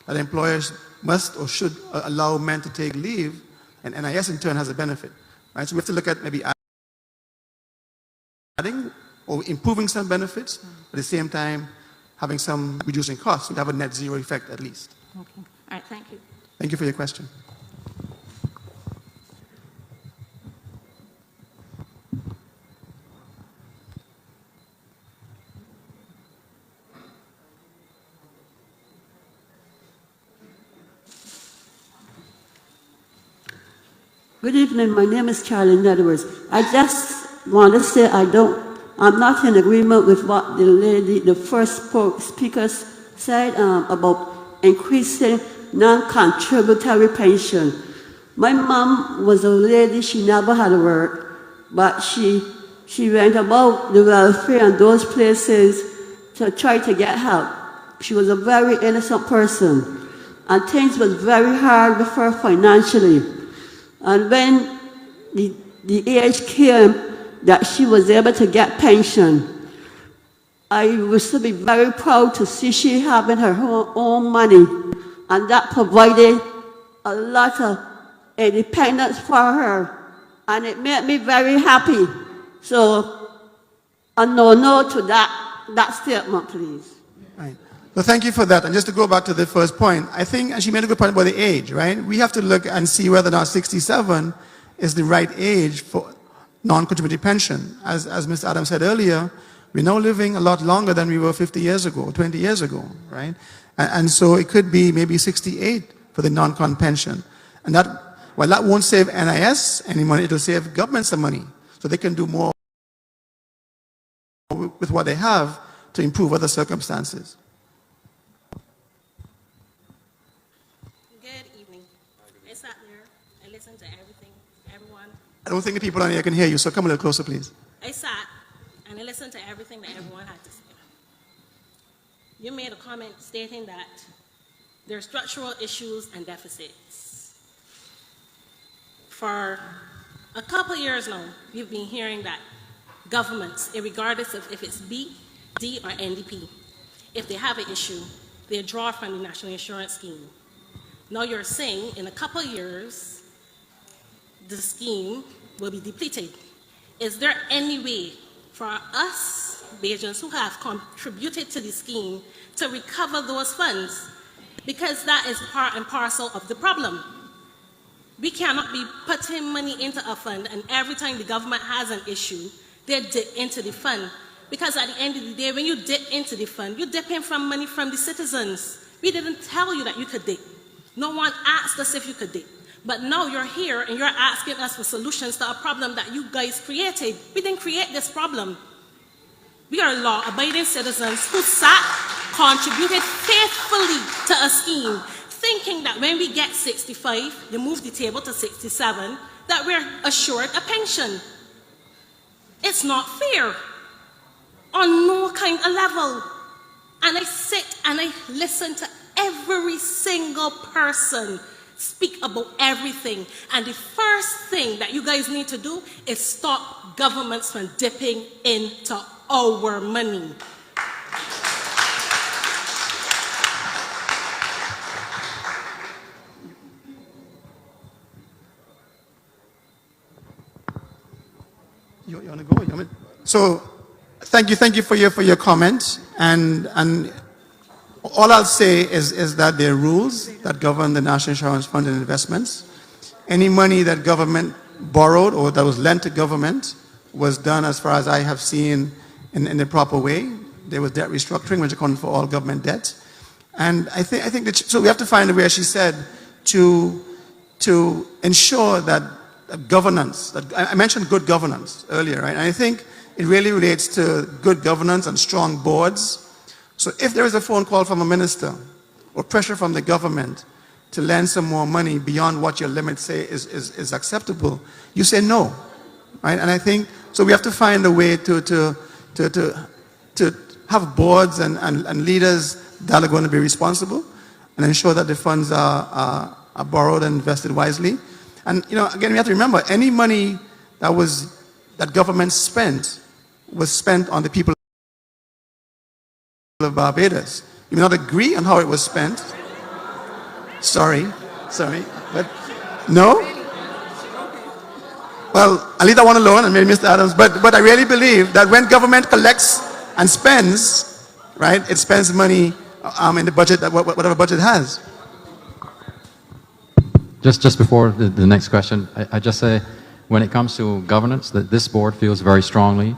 that employers must or should allow men to take leave, and NIS in turn has a benefit, right? So we have to look at maybe adding or improving some benefits, at the same time having some reducing costs, so to have a net zero effect at least. Okay. All right, thank you. Thank you for your question. Good evening. My name is Charlie Edwards. I just want to say I'm not in agreement with what the first speaker said about increasing non-contributory pension. My mom was a lady, she never had work, but she went about the welfare and those places to try to get help. She was a very innocent person, and things was very hard with her financially. And when the age came that she was able to get pension, I used to be very proud to see she having her own money, and that provided a lot of independence for her, and it made me very happy. So, a no to that statement, please. Right. Well, thank you for that. And just to go back to the first point, I think, and she made a good point about the age, right? We have to look and see whether or not 67 is the right age for non-contributory pension. As Mr. Adams said earlier, we're now living a lot longer than we were 50 years ago, 20 years ago, right? And so it could be maybe 68 for the non-con pension. And that, while that won't save NIS any money, it'll save government some money. So they can do more with what they have to improve other circumstances. Good evening. I sat there and listened to everything I don't think the people on here can hear you, so come a little closer, please. I sat and I listened to everything that everyone had to say. You made a comment stating that there are structural issues and deficits. For a couple years now, we've been hearing that governments, regardless of if it's B, D, or NDP, if they have an issue, they draw from the National Insurance Scheme. Now you're saying in a couple years, the scheme will be depleted. Is there any way for us, Bajans, who have contributed to the scheme, to recover those funds? Because that is part and parcel of the problem. We cannot be putting money into a fund, and every time the government has an issue, they dip into the fund. Because at the end of the day, when you dip into the fund, you're dipping from money from the citizens. We didn't tell you that you could dip. No one asked us if you could dip. But now you're here and you're asking us for solutions to a problem that you guys created. We didn't create this problem. We are law-abiding citizens who contributed faithfully to a scheme, thinking that when we get 65, you move the table to 67, that we're assured a pension. It's not fair on no kind of level. And I sit and I listen to every single person speak about everything. And the first thing that you guys need to do is stop governments from dipping into our money. You want to go? So, thank you for your comment. And all I'll say is that there are rules that govern the National Insurance Fund and investments. Any money that government borrowed or that was lent to government was done, as far as I have seen, in the proper way. There was debt restructuring, which accounted for all government debt. And I think that, so we have to find a way, as she said, to ensure that governance, that I mentioned good governance earlier, right? And I think it really relates to good governance and strong boards. So if there is a phone call from a minister or pressure from the government to lend some more money beyond what your limits say is acceptable, you say no, right? And I think, so we have to find a way to have boards and leaders that are going to be responsible and ensure that the funds are borrowed and invested wisely. And, you know, again, we have to remember, any money that government spent was spent on the people of Barbados. You may not agree on how it was spent. Sorry, but no? Well, I'll leave that one alone, and maybe Mr. Adams, but I really believe that when government collects and spends, right, it spends money in the budget, whatever budget has. Just before the next question, I just say, when it comes to governance, that this board feels very strongly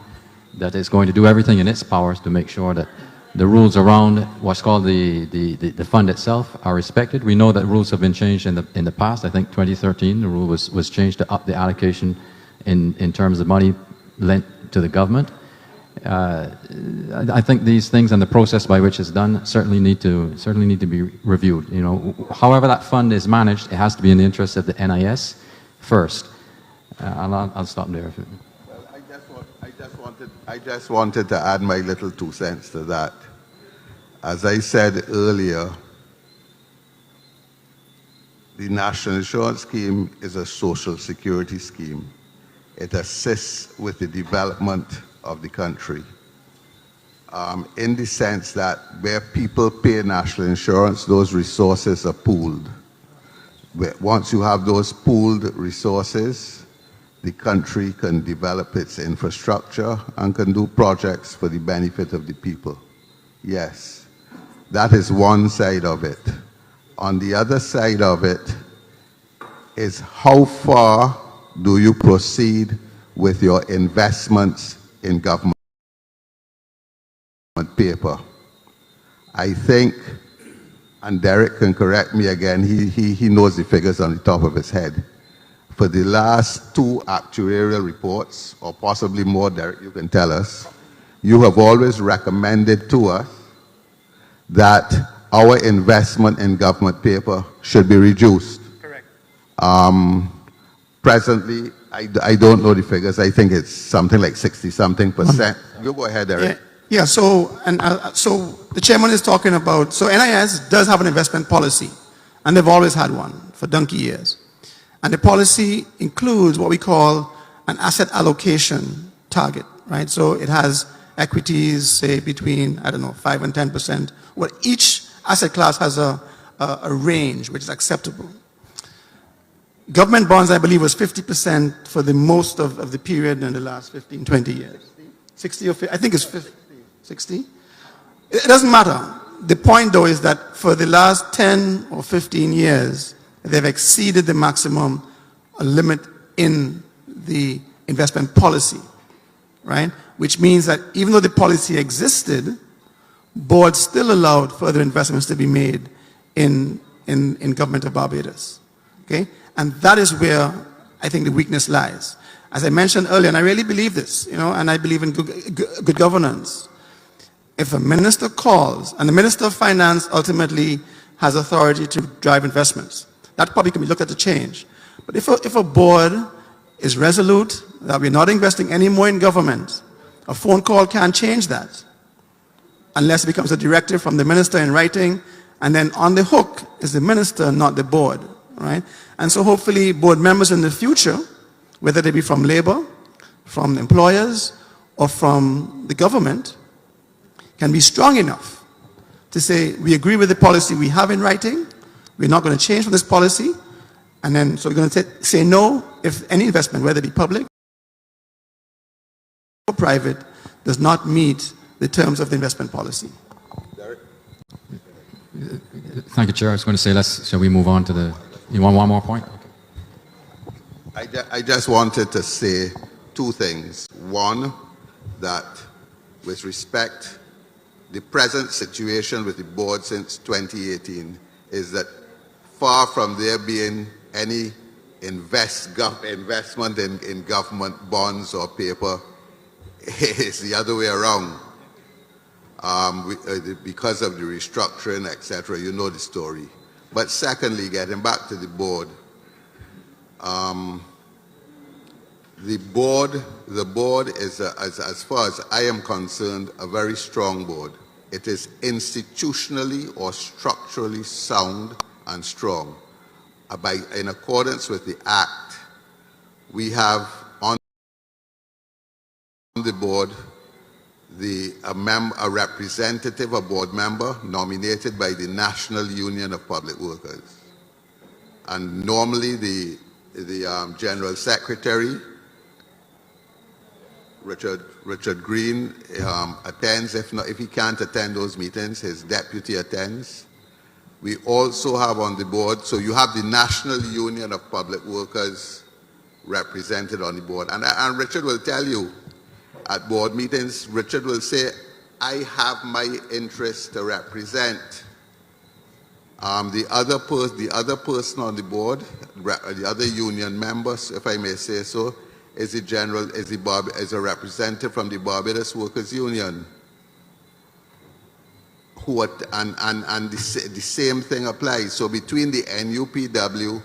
that it's going to do everything in its powers to make sure that the rules around what's called the fund itself are respected. We know that rules have been changed in the past. I think 2013, the rule was changed to up the allocation in terms of money lent to the government. I think these things and the process by which it's done certainly need to be reviewed. You know, however that fund is managed, it has to be in the interest of the NIS first. I'll stop there. Well, I just wanted to add my little 2 cents to that. As I said earlier, the National Insurance Scheme is a social security scheme. It assists with the development of the country in the sense that where people pay national insurance, those resources are pooled. Once you have those pooled resources, the country can develop its infrastructure and can do projects for the benefit of the people. Yes, that is one side of it. On the other side of it is how far do you proceed with your investments in government paper. I think, and Derek can correct me again, he knows the figures on the top of his head. For the last 2 actuarial reports, or possibly more, Derek, you can tell us, you have always recommended to us that our investment in government paper should be reduced. Correct. Presently, I don't know the figures. I think it's something like 60-something%. You go ahead, Eric. Yeah, so the chairman is talking about, so NIS does have an investment policy, and they've always had one for donkey years. And the policy includes what we call an asset allocation target, right? So it has equities, say, between, 5 and 10%. Well, each asset class has a range which is acceptable. Government bonds, I believe, was 50% for the most of the period in the last 15, 20 years. 60 or 50, I think it's 50, 60. It doesn't matter. The point, though, is that for the last 10 or 15 years, they've exceeded the maximum limit in the investment policy, right? Which means that even though the policy existed, boards still allowed further investments to be made in government of Barbados, okay? And that is where I think the weakness lies. As I mentioned earlier, and I really believe this, and I believe in good governance. If a minister calls, and the Minister of Finance ultimately has authority to drive investments, that probably can be looked at to change. But if a board is resolute that we're not investing any more in government, a phone call can't change that unless it becomes a directive from the minister in writing, and then on the hook is the minister, not the board, right? And so hopefully board members in the future, whether they be from labor, from employers, or from the government, can be strong enough to say, we agree with the policy we have in writing, we're not going to change from this policy, and then so we're going to say no if any investment, whether it be public or private, does not meet the terms of the investment policy. Thank you, Chair. I was going to say, shall we move on to the, you want one more point? Okay. I just wanted to say two things. One, that with respect, the present situation with the board since 2018 is that far from there being any investment in government bonds or paper, it's the other way around. Because of the restructuring, etc., you know the story. But secondly, getting back to the board, the board is, as far as I am concerned, a very strong board. It is institutionally or structurally sound and strong. In accordance with the Act, we have on the board a representative, a board member nominated by the National Union of Public Workers. And normally the General Secretary, Richard Green, attends. If he can't attend those meetings, his deputy attends. We also have on the board, so you have the National Union of Public Workers represented on the board. And Richard will tell you, at board meetings, Richard will say, I have my interests to represent. The other person on the board, the other union members, if I may say so, is a representative from the Barbados Workers Union. And the same thing applies. So between the NUPW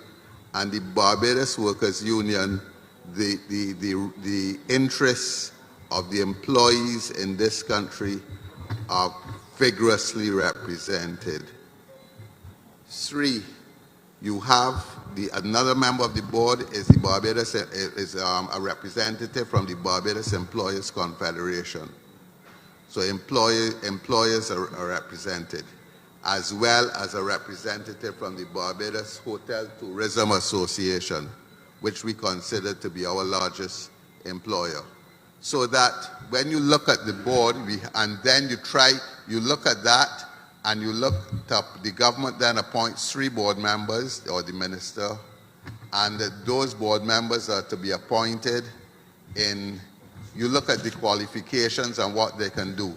and the Barbados Workers Union, the interests of the employees in this country are vigorously represented. 3, you have another member of the board is a representative from the Barbados Employers Confederation. So employers are represented, as well as a representative from the Barbados Hotel Tourism Association, which we consider to be our largest employer. So that when you look at the board, and then you look at that, and you look up, the government then appoints 3 board members, or the minister, and those board members are to be appointed you look at the qualifications and what they can do.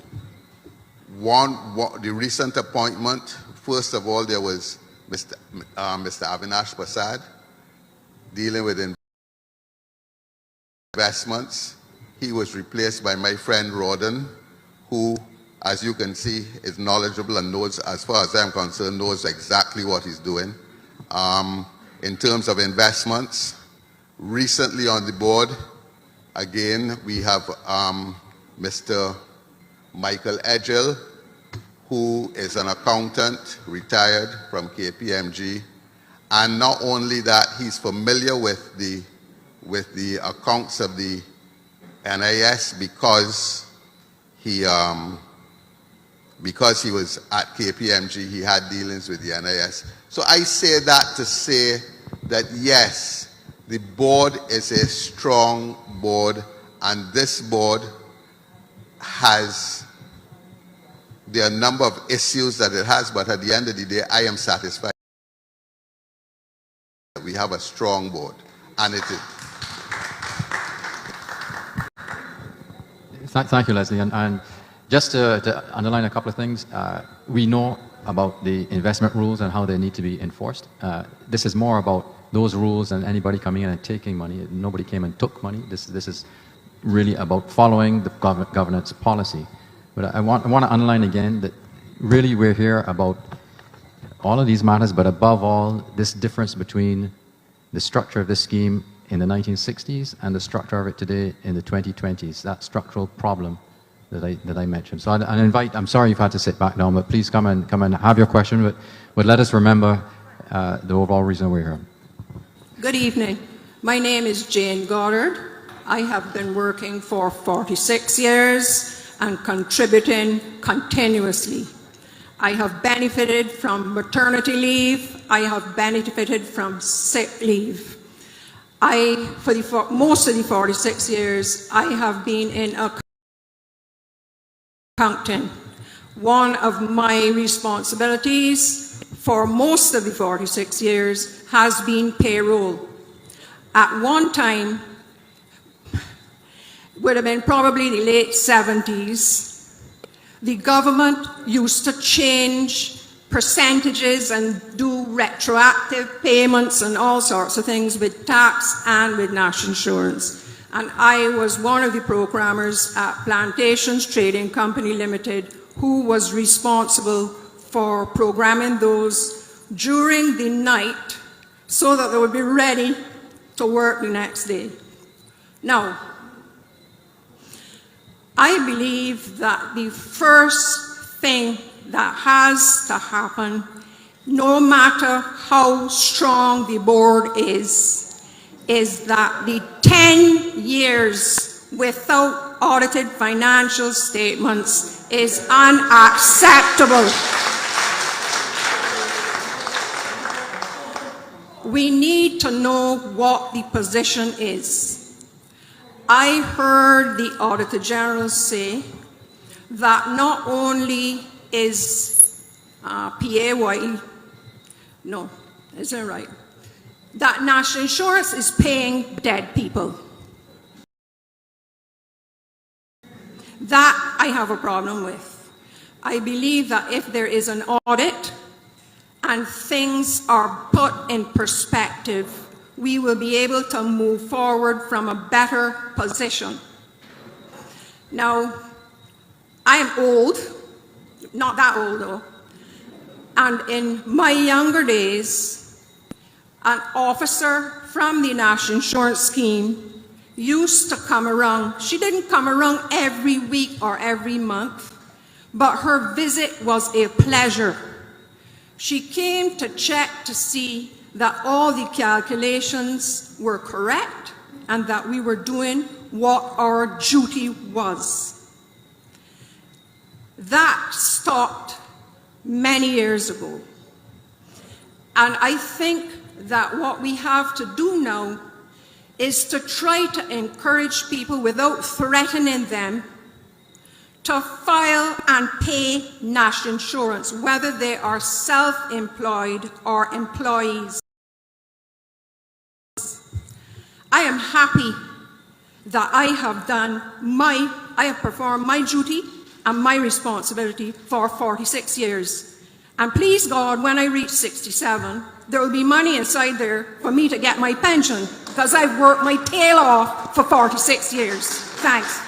The recent appointment, first of all, there was Mr. Avinash Prasad, dealing with investments. He was replaced by my friend Rawdon, who, as you can see, is knowledgeable and knows, as far as I'm concerned, knows exactly what he's doing. In terms of investments, recently on the board. Again, we have Mr. Michael Edgell, who is an accountant, retired from KPMG. And not only that, he's familiar with the accounts of the NIS because he was at KPMG, he had dealings with the NIS. So I say that to say that yes, the board is a strong board, and this board there are a number of issues that it has, but at the end of the day, I am satisfied that we have a strong board, and it is. Thank you, Leslie. And just to underline a couple of things, we know about the investment rules and how they need to be enforced. This is more about those rules than anybody coming in and taking money. Nobody came and took money. This is really about following the governance policy. But I want to underline again that really we're here about all of these matters, but above all, this difference between the structure of this scheme in the 1960s and the structure of it today in the 2020s, that structural problem that I mentioned. So I invite, I'm sorry you've had to sit back down, but please come and have your question, but let us remember the overall reason we're here. Good evening. My name is Jane Goddard. I have been working for 46 years and contributing continuously. I have benefited from maternity leave. I have benefited from sick leave. For most of the 46 years, I have been in accounting. One of my responsibilities for most of the 46 years has been payroll. At one time, would have been probably the late 70s, the government used to change percentages and do retroactive payments and all sorts of things with tax and with national insurance. And I was one of the programmers at Plantations Trading Company Limited who was responsible for programming those during the night so that they would be ready to work the next day. Now, I believe that the first thing that has to happen, no matter how strong the board is that the 10 years without audited financial statements is unacceptable. We need to know what the position is. I heard the Auditor General say that not only is PAYE, no, isn't right, that national insurance is paying dead people. That I have a problem with. I believe that if there is an audit and things are put in perspective, we will be able to move forward from a better position. Now, I am old, not that old though, and in my younger days, an officer from the National Insurance Scheme used to come around. She didn't come around every week or every month, but her visit was a pleasure. She came to check to see that all the calculations were correct and that we were doing what our duty was. That stopped many years ago. And I think that what we have to do now is to try to encourage people without threatening them to file and pay national insurance, whether they are self-employed or employees. I am happy that I have performed my duty and my responsibility for 46 years. And please God, when I reach 67, there will be money inside there for me to get my pension because I've worked my tail off for 46 years. Thanks.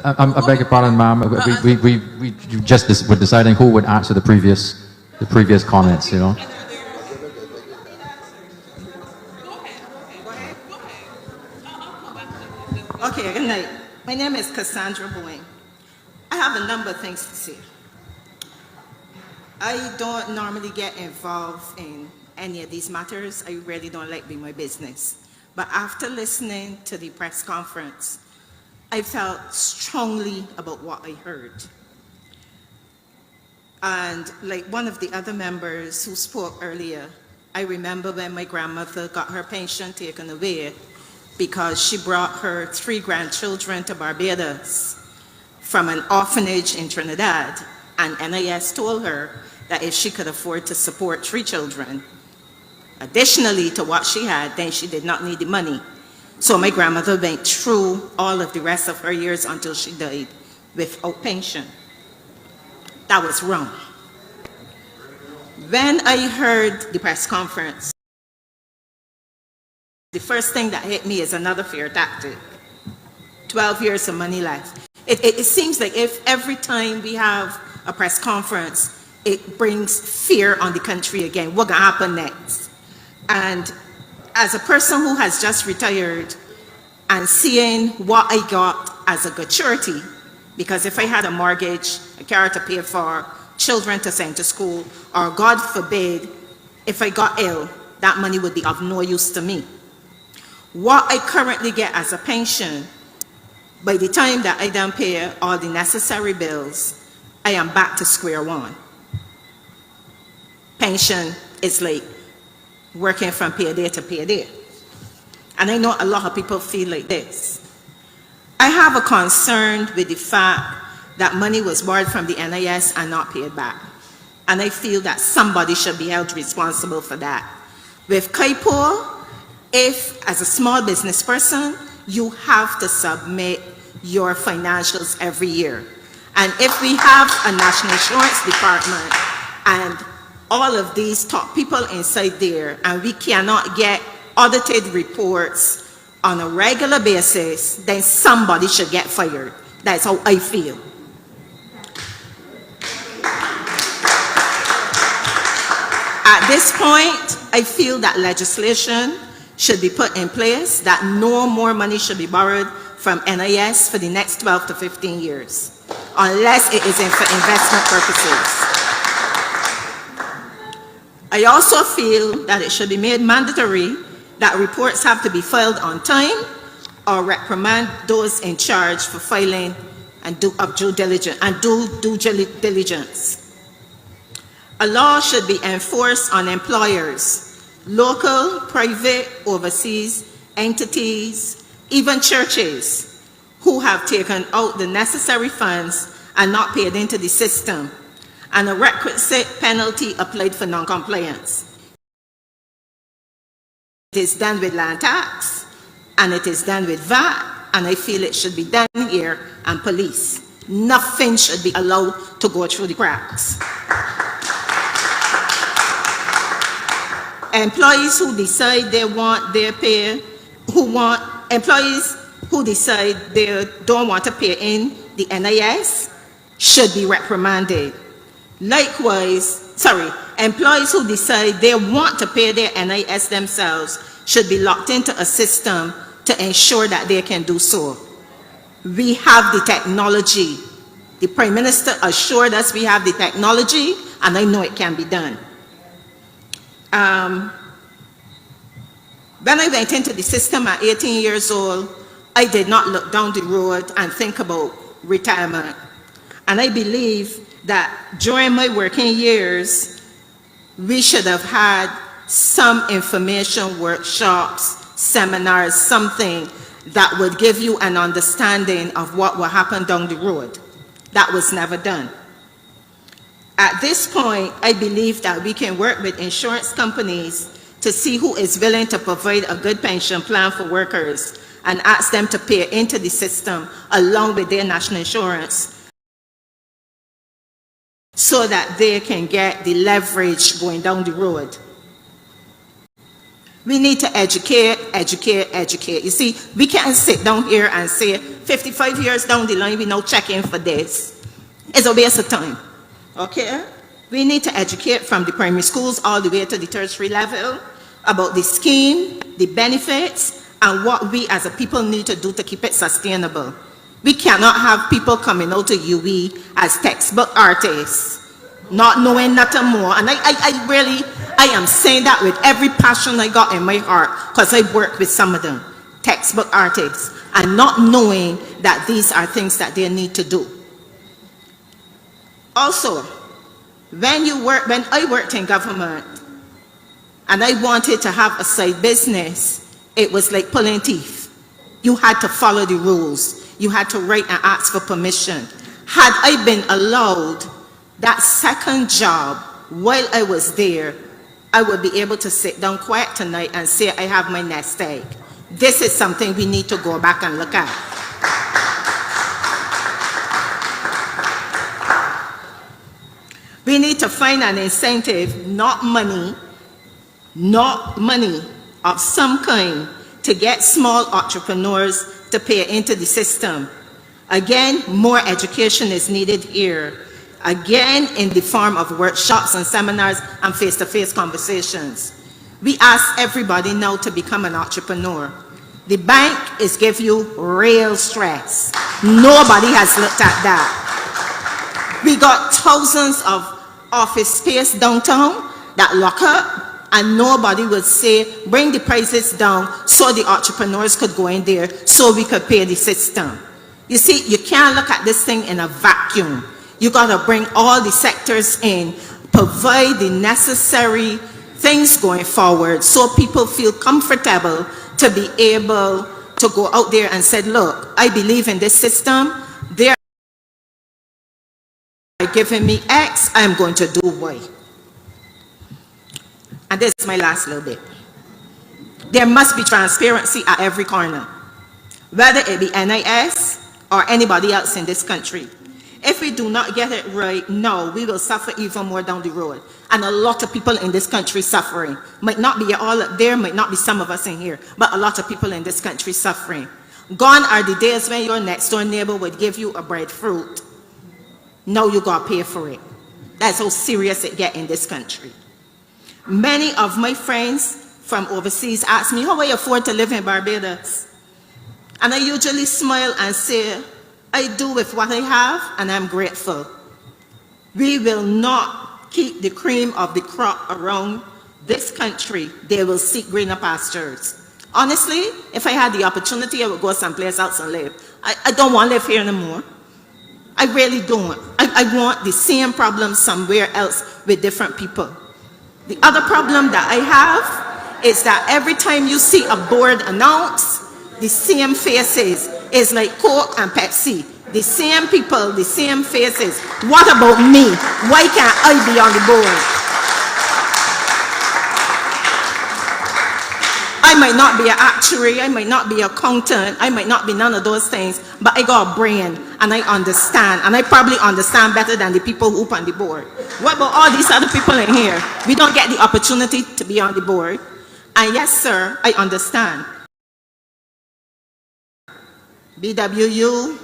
I beg your pardon, ma'am. We just were deciding who would answer the previous comments, you know. Okay, good night. My name is Cassandra Bowen. I have a number of things to say. I don't normally get involved in any of these matters. I really don't like being my business. But after listening to the press conference, I felt strongly about what I heard. And like one of the other members who spoke earlier, I remember when my grandmother got her pension taken away because she brought her 3 grandchildren to Barbados from an orphanage in Trinidad, and NIS told her that if she could afford to support 3 children, additionally to what she had, then she did not need the money. So my grandmother went through all of the rest of her years until she died without pension. That was wrong. When I heard the press conference, the first thing that hit me is another fear tactic. 12 years of money left. It seems like if every time we have a press conference, it brings fear on the country again. What's going to happen next? And as a person who has just retired and seeing what I got as a gratuity, because if I had a mortgage, a car to pay for, children to send to school, or God forbid, if I got ill, that money would be of no use to me. What I currently get as a pension, by the time that I done pay all the necessary bills, I am back to square one. Pension is like working from payday to payday. And I know a lot of people feel like this. I have a concern with the fact that money was borrowed from the NIS and not paid back. And I feel that somebody should be held responsible for that. With KIPO, if as a small business person, you have to submit your financials every year. And if we have a national insurance department and all of these top people inside there, and we cannot get audited reports on a regular basis, then somebody should get fired. That's how I feel. At this point, I feel that legislation should be put in place that no more money should be borrowed from NIS for the next 12 to 15 years, unless it is for investment purposes. I also feel that it should be made mandatory that reports have to be filed on time or reprimand those in charge for filing and due diligence. A law should be enforced on employers, local, private, overseas entities, even churches who have taken out the necessary funds and not paid into the system, and a requisite penalty applied for non-compliance. It is done with land tax, and it is done with VAT, and I feel it should be done here, and police. Nothing should be allowed to go through the cracks. Employees who decide they want their pay, employees who decide they don't want to pay in the NIS should be reprimanded. Likewise, employees who decide they want to pay their NIS themselves should be locked into a system to ensure that they can do so. We have the technology. The Prime Minister assured us we have the technology, and I know it can be done. When I went into the system at 18 years old, I did not look down the road and think about retirement. And I believe that during my working years, we should have had some information workshops, seminars, something that would give you an understanding of what will happen down the road. That was never done. At this point, I believe that we can work with insurance companies to see who is willing to provide a good pension plan for workers and ask them to pay into the system along with their national insurance so that they can get the leverage going down the road. We need to educate. You see, we can't sit down here and say 55 years down the line, we now check in for this. It's a waste of time, okay? We need to educate from the primary schools all the way to the tertiary level about the scheme, the benefits, and what we as a people need to do to keep it sustainable. We cannot have people coming out to UE as textbook artists, not knowing nothing more. And I am saying that with every passion I got in my heart, because I worked with some of them, textbook artists, and not knowing that these are things that they need to do. Also, when I worked in government, and I wanted to have a side business, it was like pulling teeth. You had to follow the rules. You had to write and ask for permission. Had I been allowed that second job while I was there, I would be able to sit down quiet tonight and say I have my nest egg. This is something we need to go back and look at. We need to find an incentive, not money of some kind, to get small entrepreneurs to pay into the system. Again, more education is needed here. Again, in the form of workshops and seminars and face-to-face conversations. We ask everybody now to become an entrepreneur. The bank is giving you real stress. Nobody has looked at that. We got thousands of office space downtown that lock up, and nobody would say, bring the prices down so the entrepreneurs could go in there so we could pay the system. You see, you can't look at this thing in a vacuum. You got to bring all the sectors in, provide the necessary things going forward so people feel comfortable to be able to go out there and say, look, I believe in this system. They're giving me X, I'm going to do Y. And this is my last little bit. There must be transparency at every corner, whether it be NIS or anybody else in this country. If we do not get it right now, we will suffer even more down the road. And a lot of people in this country suffering. Might not be all up there, might not be some of us in here, but a lot of people in this country suffering. Gone are the days when your next door neighbor would give you a breadfruit. Now you gotta pay for it. That's how serious it get in this country. Many of my friends from overseas ask me, how I afford to live in Barbados? And I usually smile and say, I do with what I have, and I'm grateful. We will not keep the cream of the crop around this country. They will seek greener pastures. Honestly, if I had the opportunity, I would go someplace else and live. I don't want to live here anymore. I really don't. I want the same problem somewhere else with different people. The other problem that I have is that every time you see a board announced, the same faces is like Coke and Pepsi. The same people, the same faces. What about me? Why can't I be on the board? I might not be an actuary, I might not be an accountant, I might not be none of those things, but I got a brain and I understand, and I probably understand better than the people who are on the board. What about all these other people in here? We don't get the opportunity to be on the board. And yes, sir, I understand. BWU,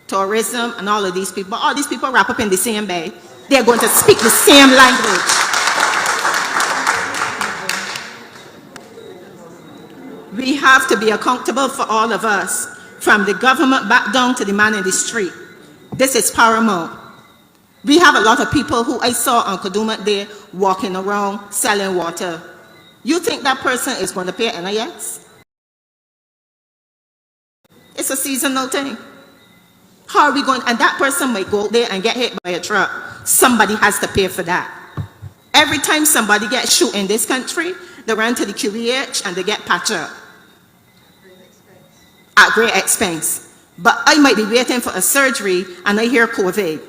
tourism, and all of these people wrap up in the same bag. They're going to speak the same language. We have to be accountable for all of us, from the government back down to the man in the street. This is paramount. We have a lot of people who I saw on Kadooment Day walking around selling water. You think that person is going to pay NIS? It's a seasonal thing. How are we going? And that person might go out there and get hit by a truck. Somebody has to pay for that. Every time somebody gets shot in this country, they run to the QEH and they get patched up. At great expense. But I might be waiting for a surgery and I hear COVID.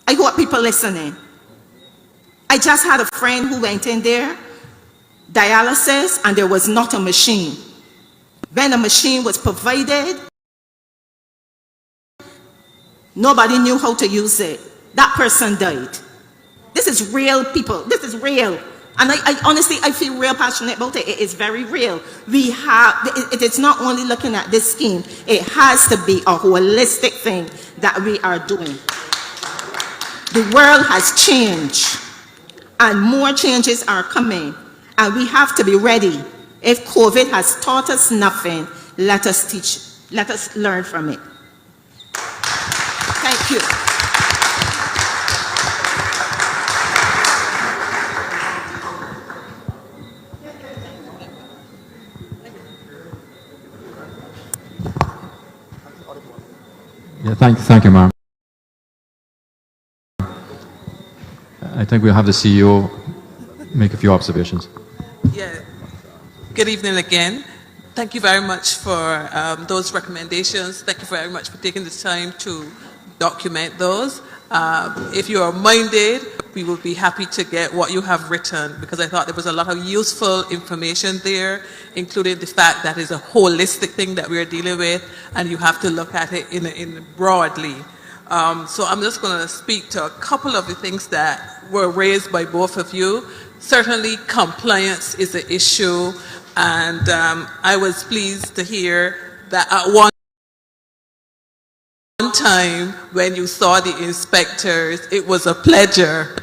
I hope people listening. I just had a friend who went in there, dialysis, and there was not a machine. When a machine was provided, nobody knew how to use it. That person died. This is real, people. This is real. And I honestly, I feel real passionate about it. It is very real. We have, it's not only looking at this scheme, it has to be a holistic thing that we are doing. The world has changed, and more changes are coming, and we have to be ready. If COVID has taught us nothing, let us learn from it. Thank you. Yeah, thank you, ma'am. I think we'll have the CEO make a few observations. Yeah. Good evening again. Thank you very much for those recommendations. Thank you very much for taking the time to document those. If you are minded, we will be happy to get what you have written, because I thought there was a lot of useful information there, including the fact that it's a holistic thing that we're dealing with, and you have to look at it in broadly. So I'm just going to speak to a couple of the things that were raised by both of you. Certainly compliance is an issue, and I was pleased to hear that at one time when you saw the inspectors, it was a pleasure.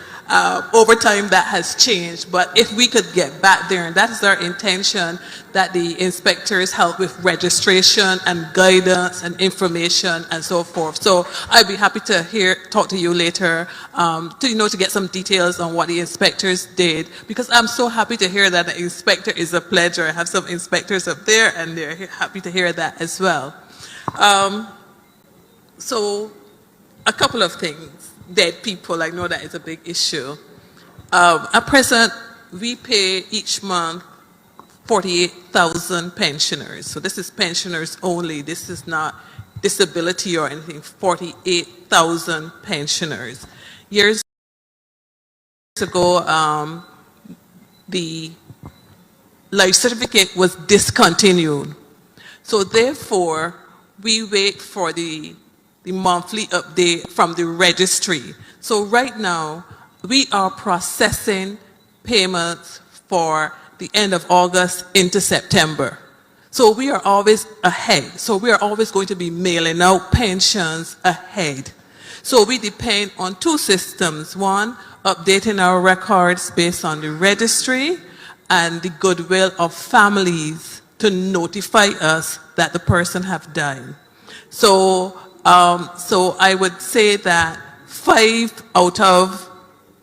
Over time that has changed, but if we could get back there, and that is our intention, that the inspectors help with registration and guidance and information and so forth. So I'd be happy to talk to you later to get some details on what the inspectors did, because I'm so happy to hear that the inspector is a pleasure. I have some inspectors up there and they're happy to hear that as well. So a couple of things. Dead people, I know that is a big issue. At present, we pay each month 48,000 pensioners. So this is pensioners only. This is not disability or anything. 48,000 pensioners. Years ago, the life certificate was discontinued. So therefore, we wait for the monthly update from the registry. So right now, we are processing payments for the end of August into September. So we are always ahead. So we are always going to be mailing out pensions ahead. So we depend on two systems. One, updating our records based on the registry and the goodwill of families to notify us that the person have died. So I would say that 5 out of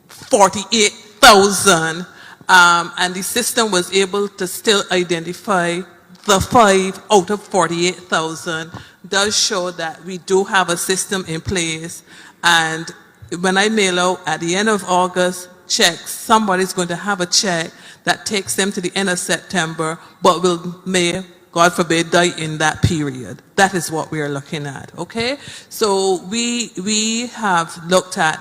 48,000, and the system was able to still identify the 5 out of 48,000, does show that we do have a system in place. And when I mail out at the end of August checks, somebody's going to have a check that takes them to the end of September, but may, God forbid, die in that period. That is what we are looking at, okay? So we have looked at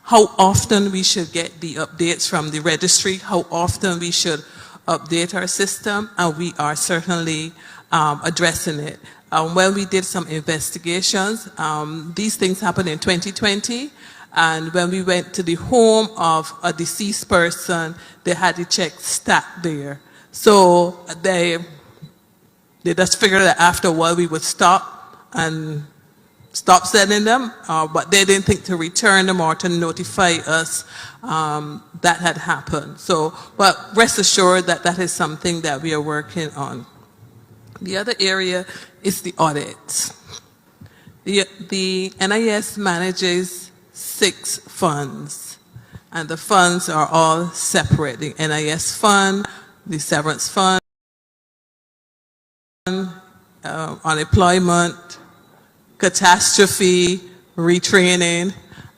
how often we should get the updates from the registry, how often we should update our system, and we are certainly addressing it. When we did some investigations, these things happened in 2020, and when we went to the home of a deceased person, they had the check stacked there. So they just figured that after a while we would stop sending them, but they didn't think to return them or to notify us that had happened. So, but rest assured that that is something that we are working on. The other area is the audit. The NIS manages 6 funds, and the funds are all separate. The NIS fund, the severance fund, unemployment, catastrophe, retraining,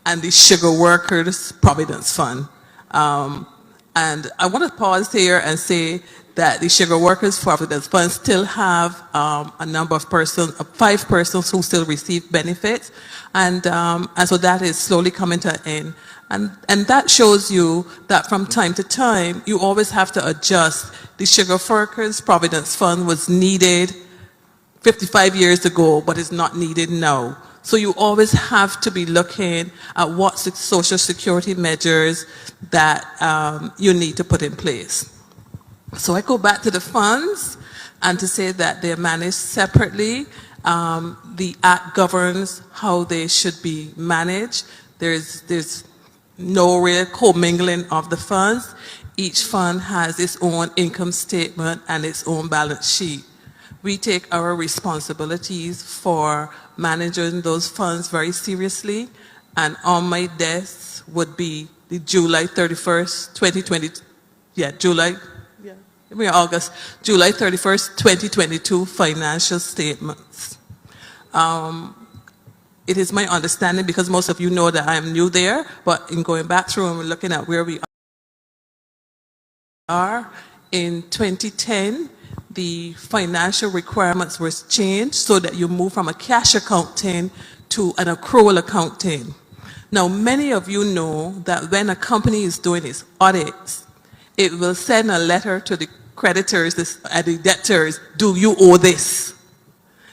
and the sugar workers providence fund. And I want to pause here and say that the sugar workers providence fund still have a number of persons, 5 persons who still receive benefits, and so that is slowly coming to an end. And that shows you that from time to time, you always have to adjust. The sugar workers providence fund was needed 55 years ago, but it's not needed now. So you always have to be looking at what social security measures that you need to put in place. So I go back to the funds and to say that they're managed separately. The Act governs how they should be managed. There's no real commingling of the funds. Each fund has its own income statement and its own balance sheet. We take our responsibilities for managing those funds very seriously, and on my desk would be the July 31st, 2020, August, July 31st, 2022 financial statements. It is my understanding, because most of you know that I am new there, but in going back through and we're looking at where we are, in 2010, the financial requirements were changed so that you move from a cash accounting to an accrual accounting. Now, many of you know that when a company is doing its audits, it will send a letter to the creditors and the debtors, do you owe this?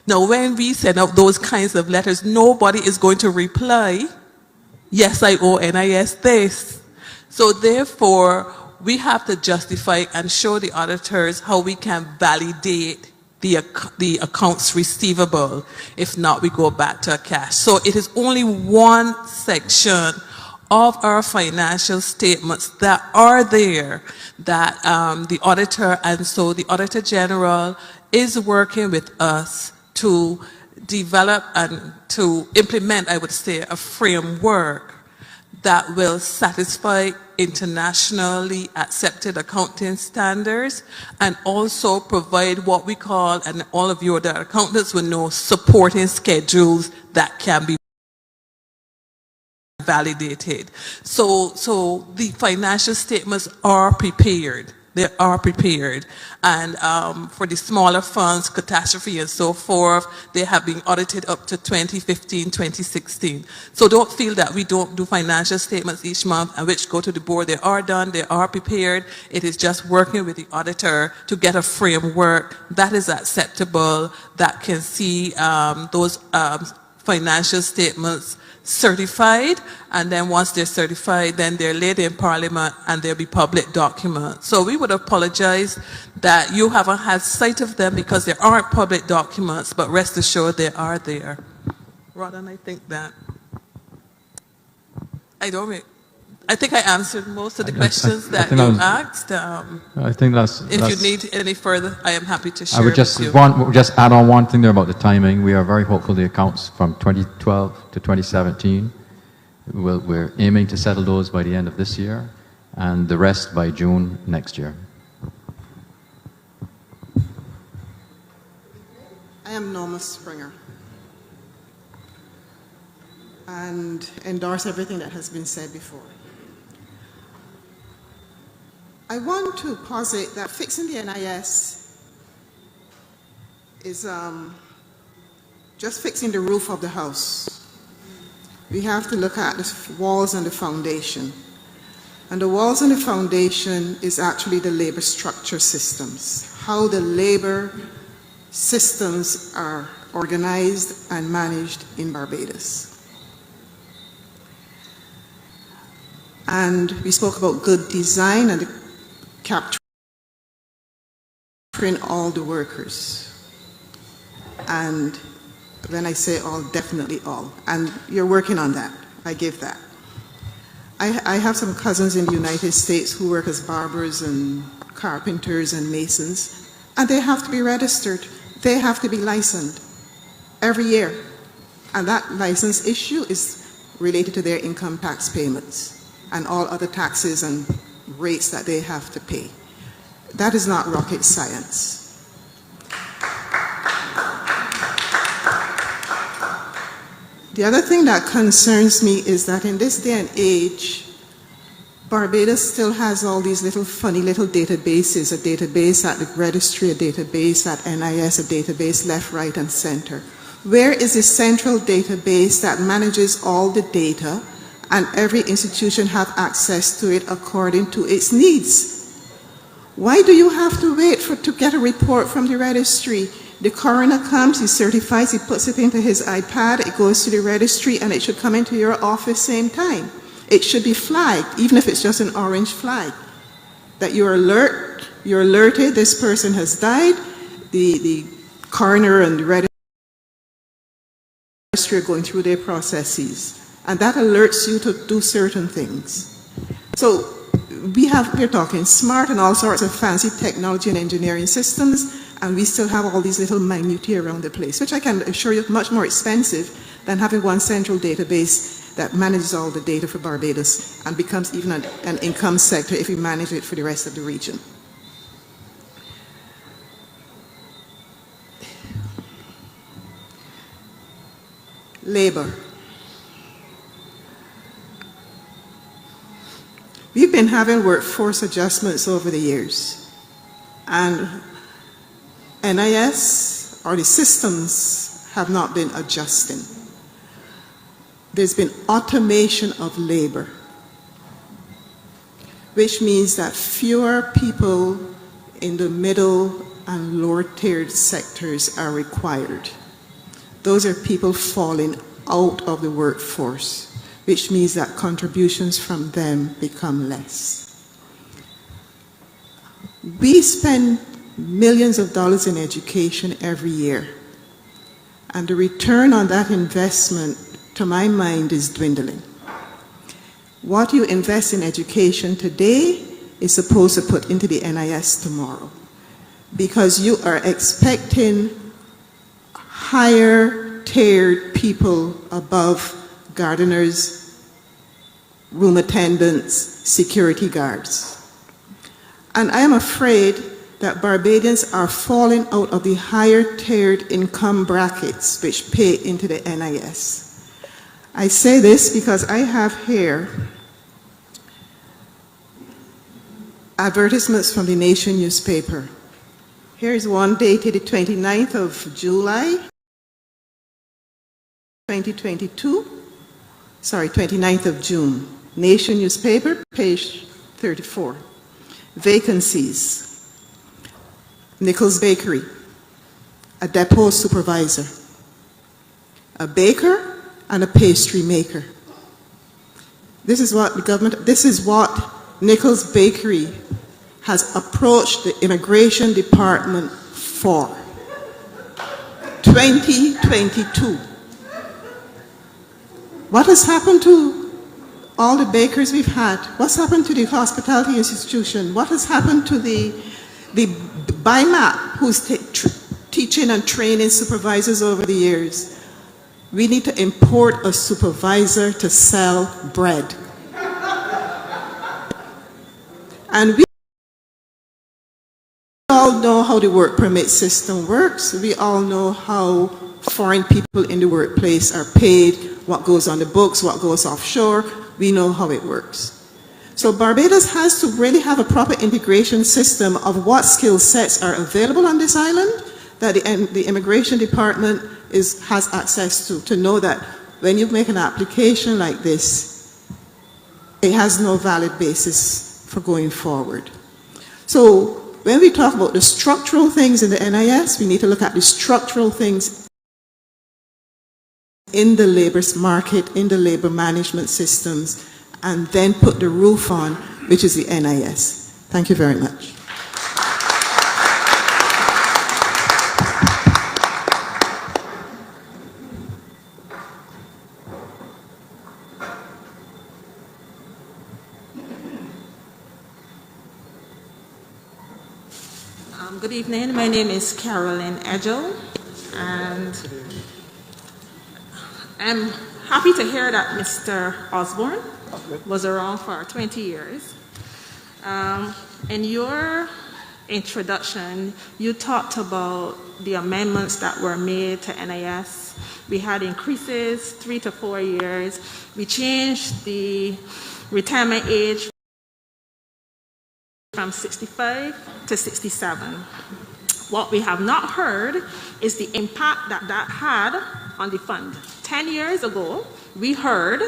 Now, when we send out those kinds of letters, nobody is going to reply, yes, I owe NIS this. So therefore, we have to justify and show the auditors how we can validate the accounts receivable. If not, we go back to cash. So it is only one section of our financial statements that are there that the auditor, and so the Auditor General is working with us to develop and to implement, I would say, a framework that will satisfy internationally accepted accounting standards and also provide what we call, and all of you that are accountants will know, supporting schedules that can be validated. So the financial statements are prepared. They are prepared. And for the smaller funds, catastrophe and so forth, they have been audited up to 2015, 2016. So don't feel that we don't do financial statements each month and which go to the board. They are done, they are prepared. It is just working with the auditor to get a framework that is acceptable, that can see those financial statements certified, and then once they're certified, then they're laid in Parliament and they'll be public documents. So we would apologize that you haven't had sight of them because they aren't public documents, but rest assured they are there. Rodden, I think that I think I answered most of the questions that you asked. I think if you need any further, I am happy to share. I would just add on one thing there about the timing. We are very hopeful the accounts from 2012 to 2017. We're aiming to settle those by the end of this year, and the rest by June next year. I am Norma Springer, and endorse everything that has been said before. I want to posit that fixing the NIS is just fixing the roof of the house. We have to look at the walls and the foundation. And the walls and the foundation is actually the labor structure systems, how the labor systems are organized and managed in Barbados. And we spoke about good design and capturing all the workers. And when I say all, definitely all. And you're working on that. I give that. I have some cousins in the United States who work as barbers and carpenters and masons, and they have to be registered. They have to be licensed every year. And that license issue is related to their income tax payments and all other taxes and rates that they have to pay. That is not rocket science. The other thing that concerns me is that in this day and age, Barbados still has all these little funny little databases, a database at the registry, a database at NIS, a database left, right, and center. Where is the central database that manages all the data and every institution have access to it according to its needs? Why do you have to wait to get a report from the registry The coroner comes, he certifies, he puts it into his iPad, it goes to the registry, and it should come into your office same time. It should be flagged, even if it's just an orange flag, that you're alerted, this person has died, the coroner and the registry are going through their processes. And that alerts you to do certain things. So we're talking smart and all sorts of fancy technology and engineering systems, and we still have all these little minutiae around the place, which I can assure you is much more expensive than having one central database that manages all the data for Barbados and becomes even an income sector if we manage it for the rest of the region. Labor. We've been having workforce adjustments over the years, and NIS or the systems have not been adjusting. There's been automation of labor, which means that fewer people in the middle and lower tiered sectors are required. Those are people falling out of the workforce, which means that contributions from them become less. We spend millions of dollars in education every year, and the return on that investment, to my mind, is dwindling. What you invest in education today is supposed to put into the NIS tomorrow, because you are expecting higher tiered people above gardeners, room attendants, security guards. And I am afraid that Barbadians are falling out of the higher tiered income brackets which pay into the NIS. I say this because I have here advertisements from the Nation newspaper. Here is one dated the 29th of July, 2022. Sorry, 29th of June. Nation newspaper, page 34. Vacancies. Nichols Bakery, a depot supervisor, a baker, and a pastry maker. This is what Nichols Bakery has approached the Immigration Department for. 2022. What has happened to all the bakers we've had? What's happened to the hospitality institution? What has happened to the BIMAP, who's teaching and training supervisors over the years? We need to import a supervisor to sell bread. And we all know how the work permit system works. We all know how foreign people in the workplace are paid, what goes on the books, what goes offshore. We know how it works. So Barbados has to really have a proper integration system of what skill sets are available on this island that the Immigration Department has access to know that when you make an application like this, it has no valid basis for going forward. So when we talk about the structural things in the NIS, we need to look at the structural things in the labor market, in the labor management systems, and then put the roof on, which is the NIS. Thank you very much. Good evening. My name is Carolyn Edgel, and I'm happy to hear that Mr. Osborne was around for 20 years. In your introduction, you talked about the amendments that were made to NIS. We had increases 3 to 4 years. We changed the retirement age from 65 to 67. What we have not heard is the impact that that had on the fund. 10 years ago, we heard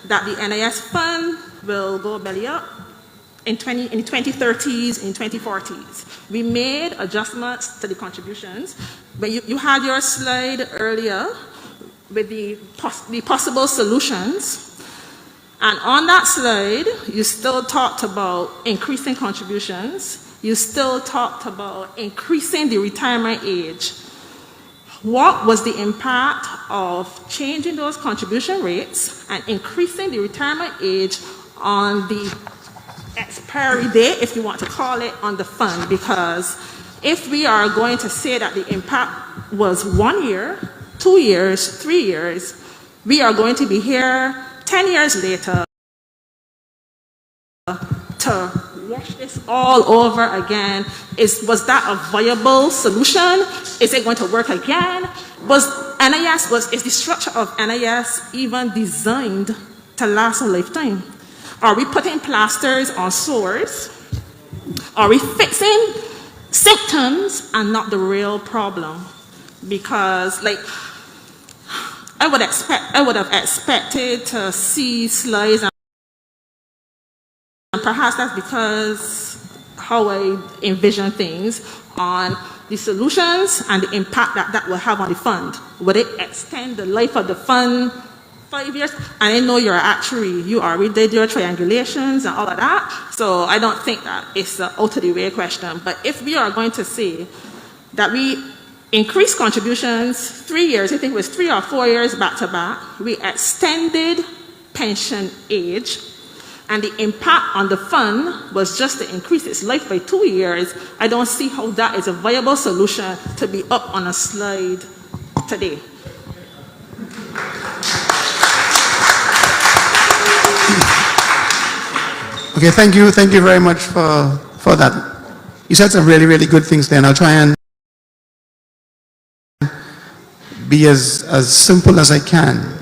that the NIS fund will go belly up in the 2030s, in 2040s. We made adjustments to the contributions, but you had your slide earlier with the possible solutions, and on that slide, you still talked about increasing contributions, you still talked about increasing the retirement age. What was the impact of changing those contribution rates and increasing the retirement age on the expiry date, if you want to call it, on the fund? Because if we are going to say that the impact was 1 year, 2 years, 3 years, we are going to be here 10 years later to wash this all over again. Was that a viable solution? Is it going to work again? Is the structure of NIS even designed to last a lifetime? Are we putting plasters on sores? Are we fixing symptoms and not the real problem? Because, like, I would have expected to see slides, and perhaps that's because how I envision things, on the solutions and the impact that will have on the fund. Would it extend the life of the fund 5 years? And I know you're an actuary, you already did your triangulations and all of that, so I don't think that it's an out of the way question. But if we are going to say that we increased contributions 3 years, I think it was 3 or 4 years back to back, we extended pension age, and the impact on the fund was just to increase its life by 2 years, I don't see how that is a viable solution to be up on a slide today. Okay, thank you very much for that. You said some really, really good things there, and I'll try and be as simple as I can.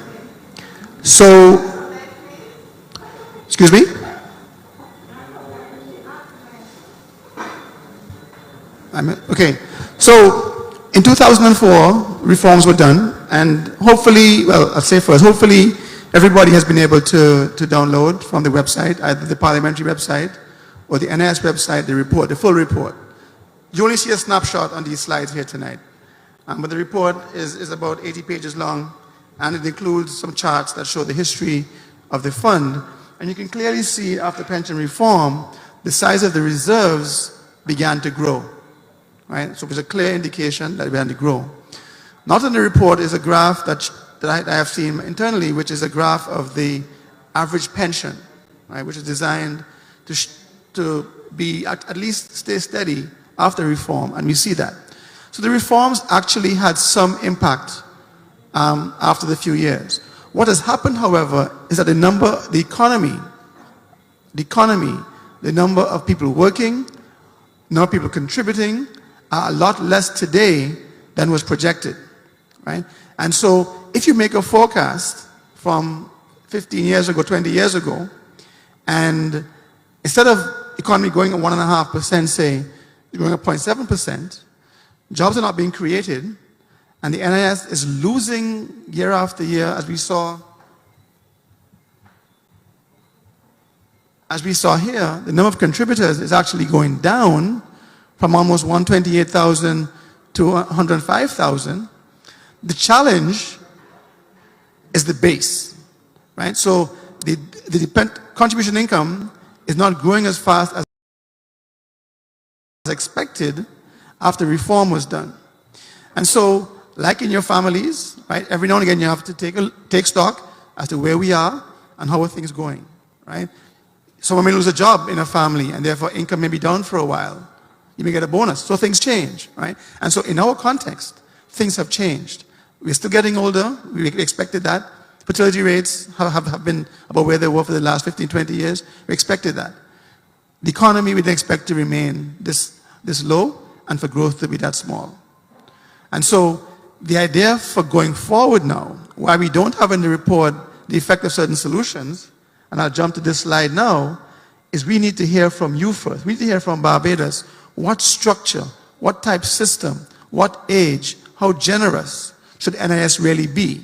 So, excuse me? Okay, so in 2004, reforms were done, and hopefully, well, I'll say first, hopefully everybody has been able to download from the website, either the parliamentary website or the NIS website, the report, the full report. You only see a snapshot on these slides here tonight, but the report is about 80 pages long, and it includes some charts that show the history of the fund. And you can clearly see after pension reform, the size of the reserves began to grow, right? So it was a clear indication that it began to grow. Not in the report is a graph that I have seen internally, which is a graph of the average pension, right? Which is designed to be at least stay steady after reform, and we see that. So the reforms actually had some impact after the few years. What has happened, however, is that the number of people working, number of people contributing are a lot less today than was projected, right? And so if you make a forecast from 15 years ago, 20 years ago, and instead of economy going at 1.5%, say, going at 0.7%, jobs are not being created, and the NIS is losing year after year, as we saw here. The number of contributors is actually going down from almost 128,000 to 105,000. The challenge is the base, right? So the contribution income is not growing as fast as expected after reform was done. And so, like in your families, right, every now and again you have to take stock as to where we are and how are things going, right? Someone may lose a job in a family and therefore income may be down for a while. You may get a bonus, so things change, right? And so in our context, things have changed. We're still getting older, we expected that. Fertility rates have been about where they were for the last 15, 20 years. We expected that. The economy we didn't expect to remain this low and for growth to be that small. And so the idea for going forward now, why we don't have in the report the effect of certain solutions, and I'll jump to this slide now, is we need to hear from you first. We need to hear from Barbados what structure, what type system, what age, how generous should NIS really be?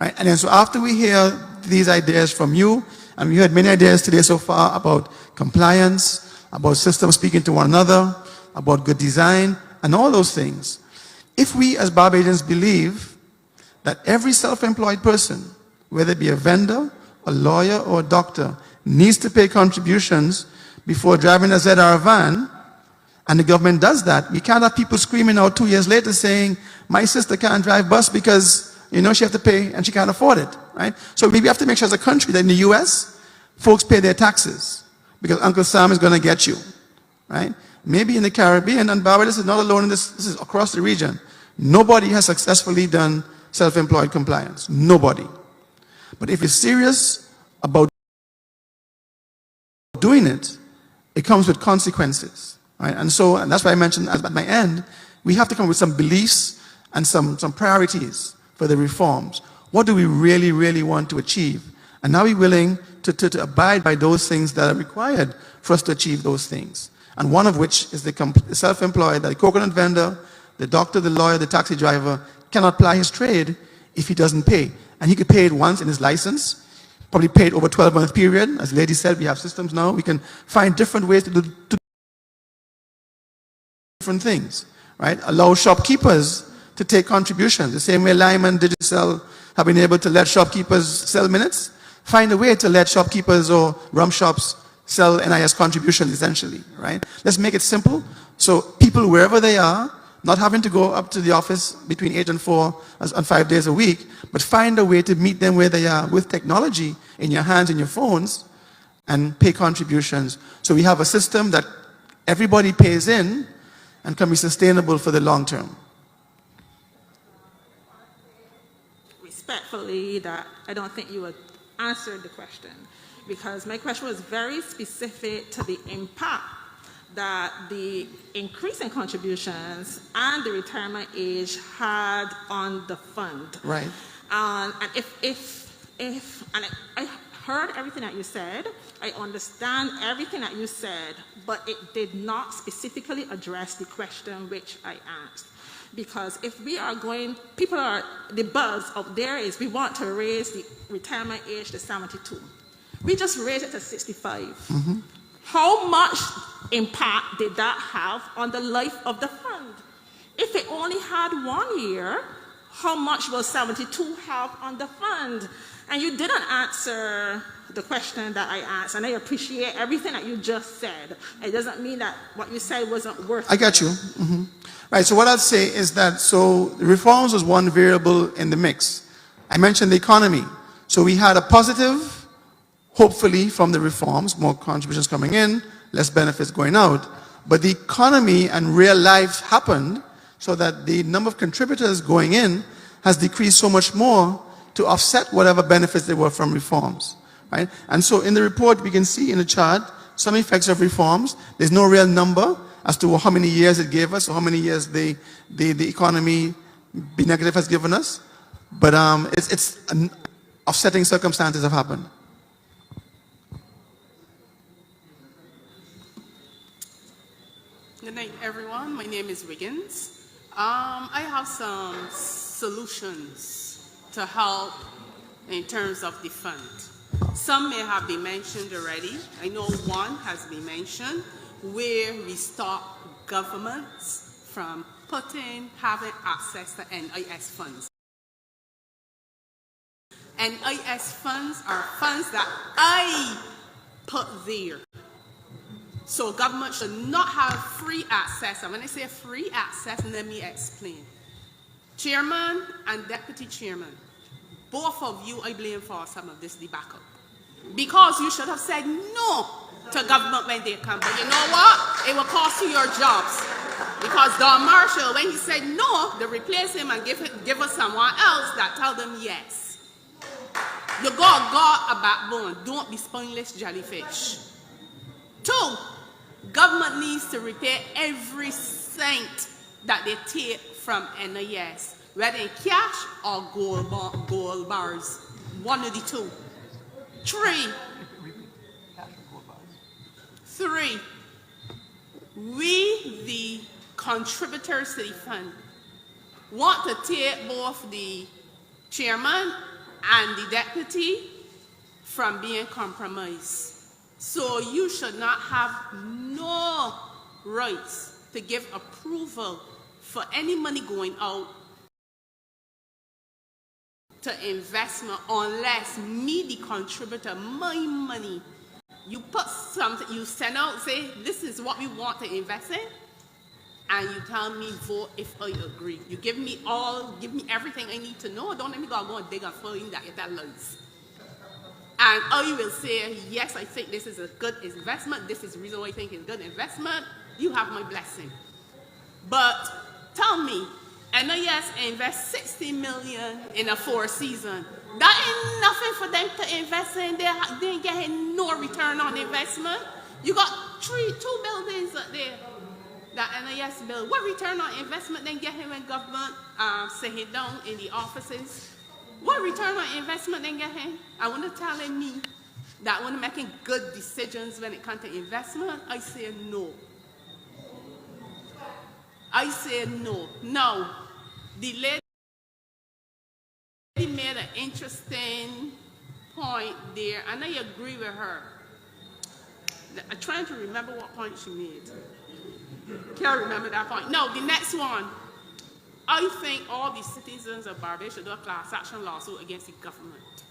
Right? And then so after we hear these ideas from you, and we heard many ideas today so far about compliance, about systems speaking to one another, about good design, and all those things. If we as Barbadians believe that every self-employed person, whether it be a vendor, a lawyer, or a doctor, needs to pay contributions before driving a ZR van, and the government does that, we can't have people screaming out 2 years later saying, my sister can't drive bus because, she has to pay and she can't afford it, right? So we have to make sure as a country that in the US, folks pay their taxes because Uncle Sam is going to get you, right? Maybe in the Caribbean, and Barbados is not alone in this, this is across the region. Nobody has successfully done self-employed compliance. Nobody. But if you're serious about doing it, it comes with consequences, right? And that's why I mentioned at my end, we have to come with some beliefs and some priorities for the reforms. What do we really, really want to achieve? And are we willing to abide by those things that are required for us to achieve those things? And one of which is the self-employed, the coconut vendor, the doctor, the lawyer, the taxi driver cannot ply his trade if he doesn't pay. And he could pay it once in his license, probably pay it over a 12-month period. As the lady said, we have systems now. We can find different ways to do different things, right? Allow shopkeepers to take contributions. The same way Lime and Digicel have been able to let shopkeepers sell minutes. Find a way to let shopkeepers or rum shops sell NIS contributions, essentially, right? Let's make it simple so people, wherever they are, not having to go up to the office between 8 and 4 on 5 days a week, but find a way to meet them where they are with technology in your hands, in your phones, and pay contributions. So we have a system that everybody pays in and can be sustainable for the long term. Respectfully, that I don't think you would answer the question, because my question was very specific to the impact that the increase in contributions and the retirement age had on the fund. Right. And I heard everything that you said, I understand everything that you said, but it did not specifically address the question which I asked. Because if we are going, the buzz up there is we want to raise the retirement age to 72. We just raised it to 65. Mm-hmm. How much impact did that have on the life of the fund? If it only had 1 year, how much will 72 have on the fund? And you didn't answer the question that I asked, and I appreciate everything that you just said. It doesn't mean that what you said wasn't worth it. I got you. Mm-hmm. Right, so what I'd say is that, the reforms was one variable in the mix. I mentioned the economy. So we had a positive, hopefully, from the reforms, more contributions coming in, less benefits going out. But the economy and real life happened so that the number of contributors going in has decreased so much more to offset whatever benefits there were from reforms, right? And so in the report, we can see in the chart some effects of reforms. There's no real number as to how many years it gave us or how many years the economy be negative has given us. But it's offsetting circumstances have happened. Good night, everyone. My name is Wiggins. I have some solutions to help in terms of the fund. Some may have been mentioned already. I know one has been mentioned, where we stop governments from having access to NIS funds. NIS funds are funds that I put there. So government should not have free access. And when I say free access, let me explain. Chairman and deputy chairman, both of you I blame for some of this debacle. Because you should have said no to government when they come. But you know what? It will cost you your jobs. Because Don Marshall, when he said no, they replace him and give us someone else that tell them yes. You got a backbone. Don't be spineless jellyfish. 2, government needs to repay every cent that they take from NIS, whether in cash or gold bars. One of the two. 3, we, the contributors to the fund, want to take both the chairman and the deputy from being compromised. So you should not have no rights to give approval for any money going out to investment unless me, the contributor, my money, you put something, you send out, say, this is what we want to invest in, and you tell me vote if I agree. You give me everything I need to know. Don't let me go and dig and find that you tell lies. And I will say, yes, I think this is a good investment. This is the reason why I think it's a good investment. You have my blessing. But tell me, NIS invest 60 million in a 4 season. That ain't nothing for them to invest in. They ain't getting no return on investment. You got 2 buildings up there that NIS build. What return on investment they get when government sitting down in the offices? What return on investment they get him? I want to tell me that when making good decisions when it comes to investment, I say no. I say no. Now, the lady made an interesting point there, and I agree with her. I'm trying to remember what point she made. Can't remember that point. No, the next one. I think all the citizens of Barbados should do a class action lawsuit against the government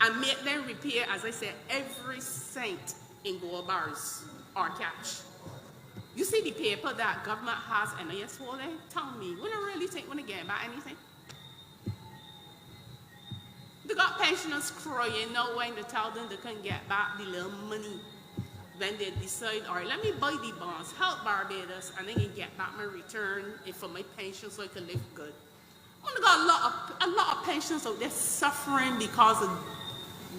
and make them repay, as I said, every cent in gold bars or cash. You see the paper that government has NIS holding? Tell me, when I really think when they get back anything? They got pensioners crying now when they tell them they can get back the little money. When they decide, all right, let me buy the bonds, help Barbados, and then get back my return for my pension so I can live good. We got a lot of pensions out there suffering because of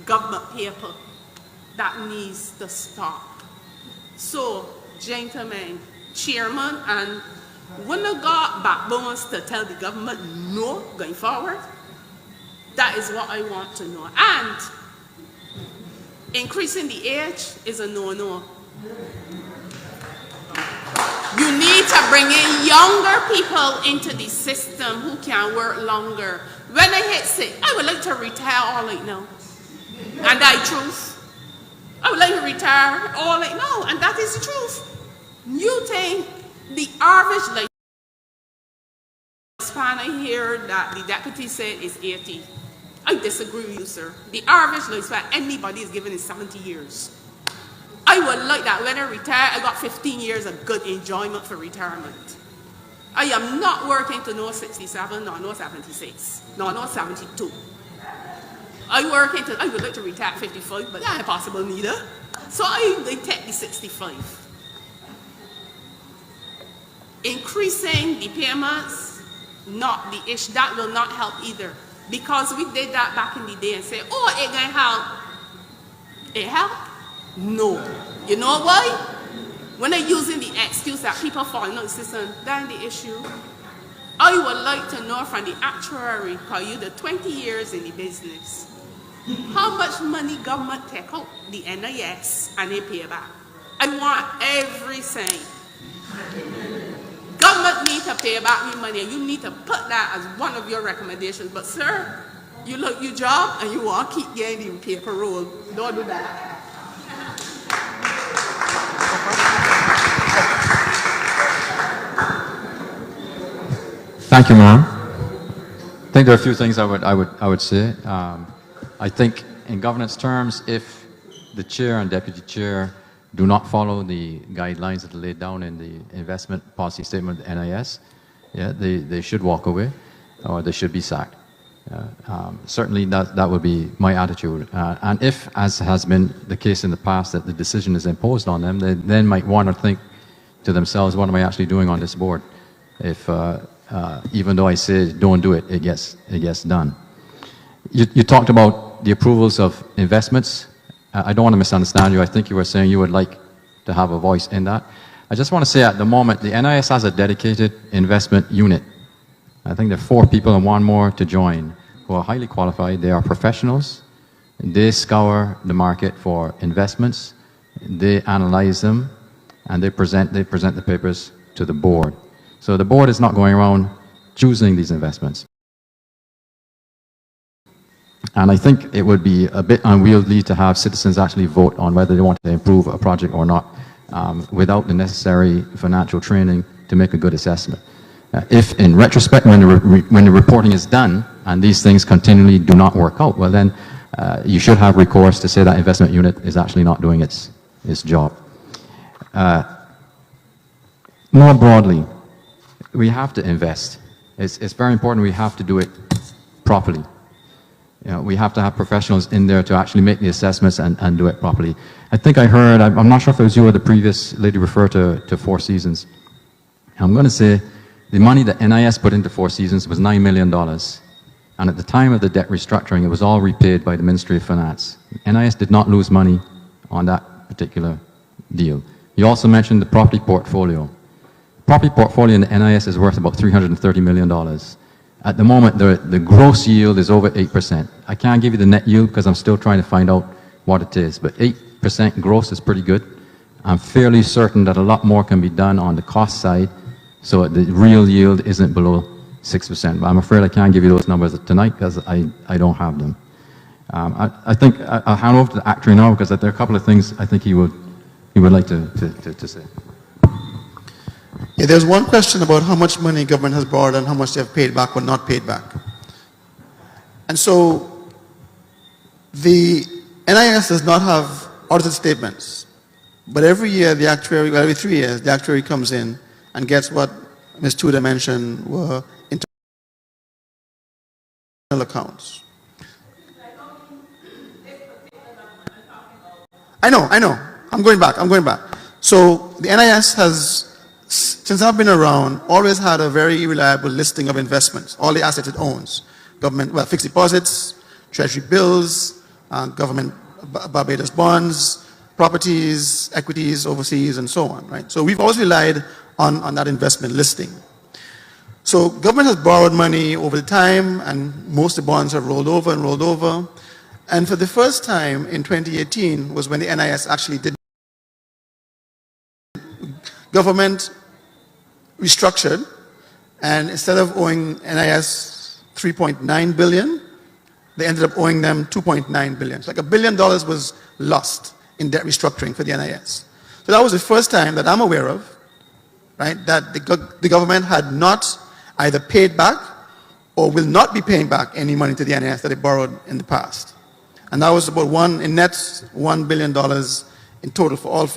government paper. That needs to stop. So, gentlemen, chairman, and when I got backbones to tell the government no going forward, that is what I want to know. And increasing the age is a no-no. You need to bring in younger people into the system who can work longer. When I hit sick, I would like to retire all right now. And that's the truth. I would like to retire all right now, and that is the truth. You think the average lifespan, I hear that the deputy said is 80. I disagree with you, sir. The average lifespan anybody is given is 70 years. I would like that when I retire, I got 15 years of good enjoyment for retirement. I am not working to no 67, nor no 76, nor no 72. I would like to retire at 55, but that ain't possible neither. So I take the 65. Increasing the payments, not the issue. That will not help either. Because we did that back in the day and say, oh, it gonna help. It help? No. You know why? When they're using the excuse that people falling out of the system, that's the issue. I would like to know from the actuary, because you're the 20 years in the business, how much money government take out the NIS and they pay back. I want every cent. Government need to pay back me money, and you need to put that as one of your recommendations. But sir, you look your job and you want to keep getting the paper roll. Don't do that. Thank you, ma'am. I think there are a few things I would say. I think in governance terms, if the chair and deputy chair do not follow the guidelines that are laid down in the investment policy statement of the NIS, they should walk away or they should be sacked. Certainly that would be my attitude. And if, as has been the case in the past, that the decision is imposed on them, they then might want to think to themselves, what am I actually doing on this board? If even though I say don't do it, it gets done. You talked about the approvals of investments. I don't want to misunderstand you. I think you were saying you would like to have a voice in that. I just want to say at the moment, the NIS has a dedicated investment unit. I think there are 4 people and 1 more to join who are highly qualified. They are professionals. They scour the market for investments. They analyze them, and they present the papers to the board. So the board is not going around choosing these investments. And I think it would be a bit unwieldy to have citizens actually vote on whether they want to improve a project or not without the necessary financial training to make a good assessment. If in retrospect, when the reporting is done and these things continually do not work out, well then you should have recourse to say that investment unit is actually not doing its job. More broadly, we have to invest. It's very important we have to do it properly. You know, we have to have professionals in there to actually make the assessments and do it properly. I think I heard, I'm not sure if it was you or the previous lady refer to Four Seasons. I'm going to say the money that NIS put into Four Seasons was $9 million. And at the time of the debt restructuring, it was all repaid by the Ministry of Finance. NIS did not lose money on that particular deal. You also mentioned the property portfolio. Property portfolio in the NIS is worth about $330 million. At the moment, the gross yield is over 8%. I can't give you the net yield because I'm still trying to find out what it is, but 8% gross is pretty good. I'm fairly certain that a lot more can be done on the cost side, so the real yield isn't below 6%. But I'm afraid I can't give you those numbers tonight because I don't have them. I think I'll hand over to the actuary now because there are a couple of things I think he would like to say. Yeah, there's one question about how much money government has borrowed and how much they have paid back or not paid back. And so the NIS does not have audited statements, but every year the actuary, well, every 3 years, the actuary comes in and gets what Ms. Tudor mentioned were internal accounts. I know. I'm going back. So the NIS has, since I've been around, always had a very reliable listing of investments, all the assets it owns. Government, well, fixed deposits, treasury bills, government Barbados bonds, properties, equities overseas, and so on, right? So we've always relied on that investment listing. So government has borrowed money over the time, and most of the bonds have rolled over. And for the first time in 2018 was when the NIS actually did. Government restructured, and instead of owing NIS $3.9 billion, they ended up owing them $2.9 billion. So like $1 billion was lost in debt restructuring for the NIS. So that was the first time that I'm aware of, right, that the government had not either paid back or will not be paying back any money to the NIS that it borrowed in the past. And that was about net $1 billion in total for all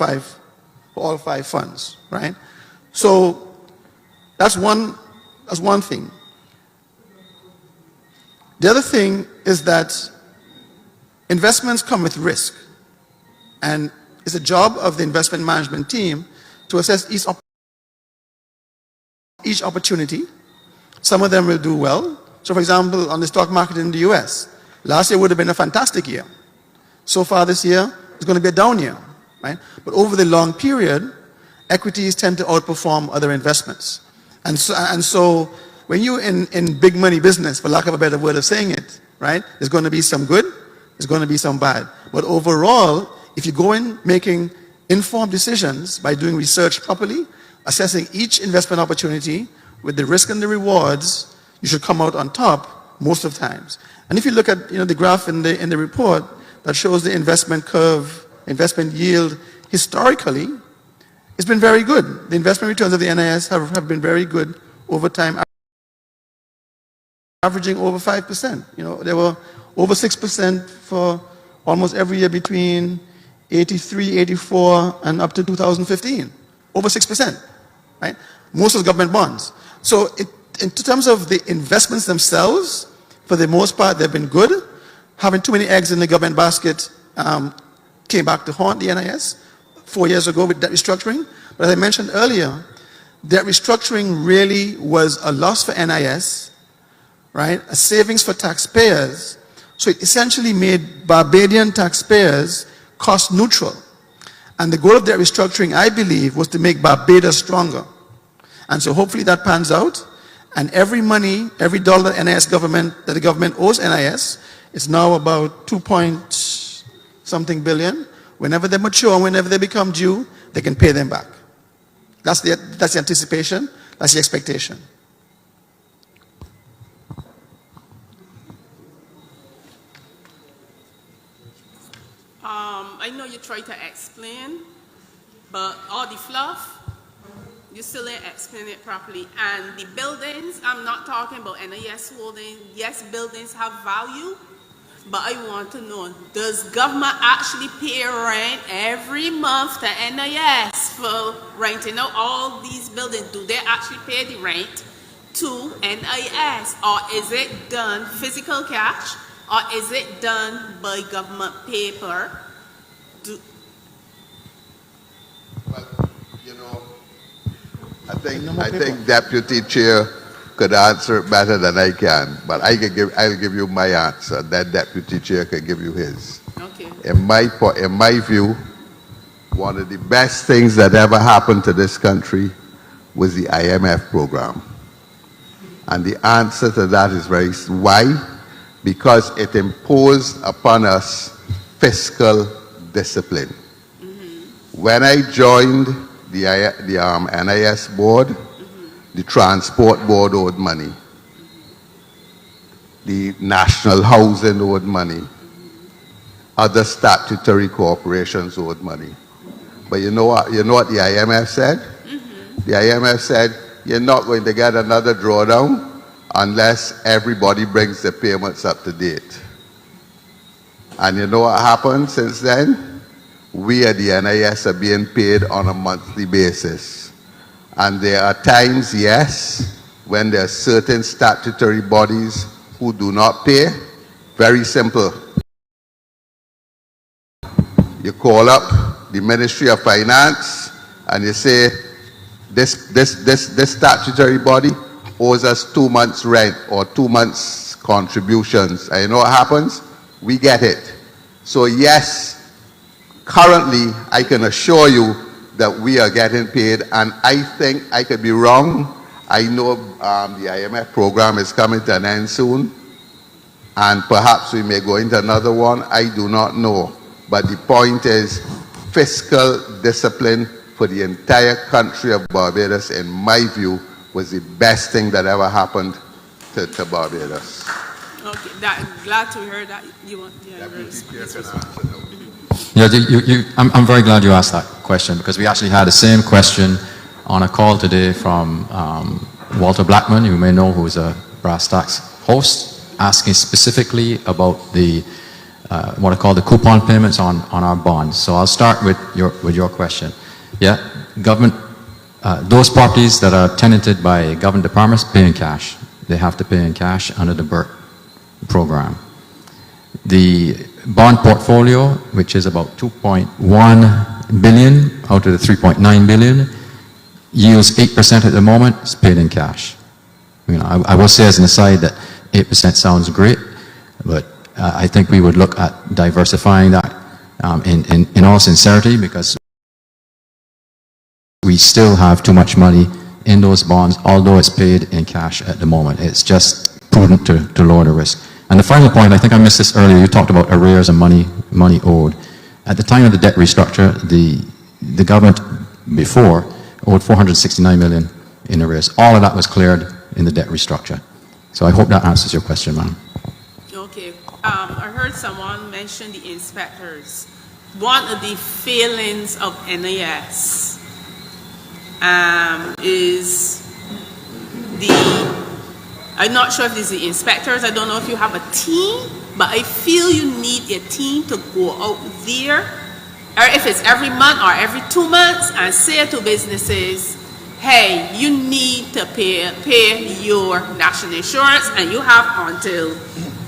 five funds, right? So that's one thing. The other thing is that investments come with risk, and it's a job of the investment management team to assess each opportunity. Some of them will do well. So for example, on the stock market in the US, last year would have been a fantastic year. So far this year, it's going to be a down year, right? But over the long period, equities tend to outperform other investments. And so when you're in big money business, for lack of a better word of saying it, right, there's going to be some good, there's going to be some bad. But overall, if you go in making informed decisions by doing research properly, assessing each investment opportunity with the risk and the rewards, you should come out on top most of the times. And if you look at the graph in the report that shows the investment curve, investment yield historically, it's been very good. The investment returns of the NIS have been very good over time, averaging over 5%. They were over 6% for almost every year between 83, 84, and up to 2015. Over 6%, right? Most of the government bonds. So in terms of the investments themselves, for the most part, they've been good. Having too many eggs in the government basket came back to haunt the NIS 4 years ago with debt restructuring. But as I mentioned earlier, debt restructuring really was a loss for NIS, right? A savings for taxpayers. So it essentially made Barbadian taxpayers cost neutral. And the goal of debt restructuring, I believe, was to make Barbados stronger. And so hopefully that pans out. And every money, every dollar that the government owes NIS, is now about 2-point-something billion. Whenever they mature and whenever they become due, they can pay them back. That's the anticipation, that's the expectation. I know you try to explain, but all the fluff, you still ain't explain it properly. And the buildings, I'm not talking about NIS holding. Yes, buildings have value, but I want to know, does government actually pay rent every month to NIS for renting out all these buildings? Do they actually pay the rent to NIS, or is it done physical cash, or is it done by government paper? Well, you know, I think Deputy Chair could answer it better than I can, but I'll give you my answer. That Deputy Chair can give you his. Okay. In my view, one of the best things that ever happened to this country was the IMF program. And the answer to that is why? Because it imposed upon us fiscal discipline. When I joined the NIS board, the transport board owed money. The national housing owed money. Other statutory corporations owed money. But you know what the IMF said? The IMF said, you're not going to get another drawdown unless everybody brings the payments up to date. And you know what happened since then? We at the NIS are being paid on a monthly basis. And there are times, yes, when there are certain statutory bodies who do not pay. Very simple. You call up the Ministry of Finance and you say, this statutory body owes us 2 months rent or 2 months contributions. And you know what happens? We get it. So yes, currently I can assure you that we are getting paid, and I think I could be wrong. I know the IMF program is coming to an end soon, and perhaps we may go into another one. I do not know. But the point is, fiscal discipline for the entire country of Barbados, in my view, was the best thing that ever happened to Barbados. Okay, glad to hear that. You want I'm very glad you asked that question, because we actually had the same question on a call today from Walter Blackman, you may know, who's a Brass Tacks host, asking specifically about the what I call the coupon payments on our bonds. So I'll start with your question. Yeah, government, those properties that are tenanted by government departments pay in cash. They have to pay in cash under the BERT program. The bond portfolio, which is about 2.1 billion out of the 3.9 billion, yields 8% at the moment. It's paid in cash. You know, I will say as an aside that 8% sounds great, but I think we would look at diversifying that in all sincerity, because we still have too much money in those bonds, although it's paid in cash at the moment. It's just prudent to lower the risk. And the final point, I think I missed this earlier, you talked about arrears and money owed. At the time of the debt restructure, the government before owed 469 million in arrears. All of that was cleared in the debt restructure. So I hope that answers your question, ma'am. Okay. I heard someone mention the inspectors. One of the failings of NIS is I'm not sure if it's the inspectors, I don't know if you have a team, but I feel you need a team to go out there, or if it's every month or every 2 months, and say to businesses, hey, you need to pay your national insurance, and you have until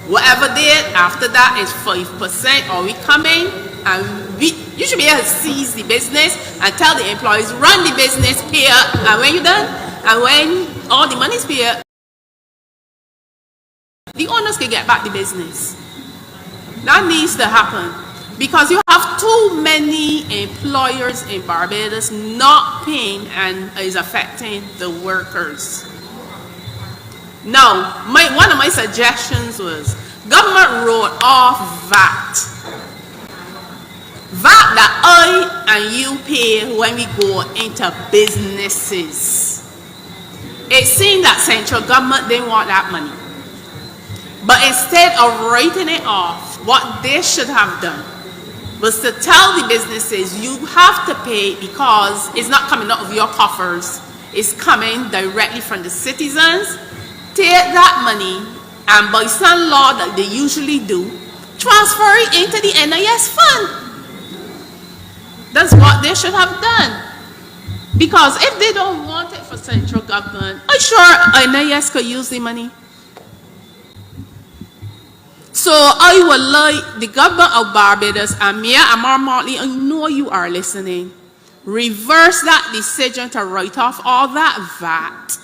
whatever date. After that is 5%, or we coming, and you should be able to seize the business and tell the employees, run the business, pay up, and when you're done, and when all the money's paid up, the owners can get back the business. That needs to happen, because you have too many employers in Barbados not paying, and is affecting the workers. Now, one of my suggestions was government wrote off VAT. VAT that I and you pay when we go into businesses. It seemed that central government didn't want that money. But instead of writing it off, what they should have done was to tell the businesses you have to pay because it's not coming out of your coffers. It's coming directly from the citizens. Take that money and by some law that they usually do, transfer it into the NIS fund. That's what they should have done. Because if they don't want it for central government, I'm sure NIS could use the money. So I would like the government of Barbados and Mia Amar Motley, I know you are listening, reverse that decision to write off all that VAT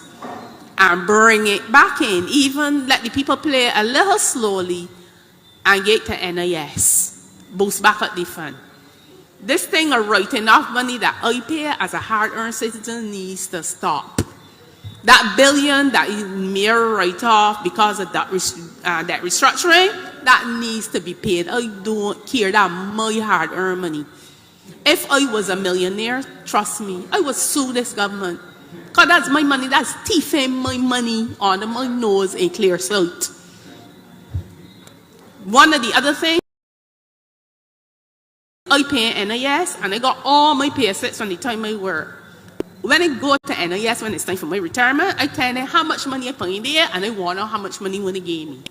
and bring it back in. Even let the people play a little slowly and get to NIS. Boost back up the fund. This thing of writing off money that I pay as a hard-earned citizen needs to stop. That billion that you mere write off because of that restructuring, that needs to be paid. I don't care, that my hard-earned money. If I was a millionaire, trust me, I would sue this government. Because that's my money, that's thieving my money under my nose in clear sight. One of the other things, I pay NIS and I got all my pay slips from the time I work. When I go to NIS, when it's time for my retirement, I tell them how much money I put in there and I want to know how much money when they gave me.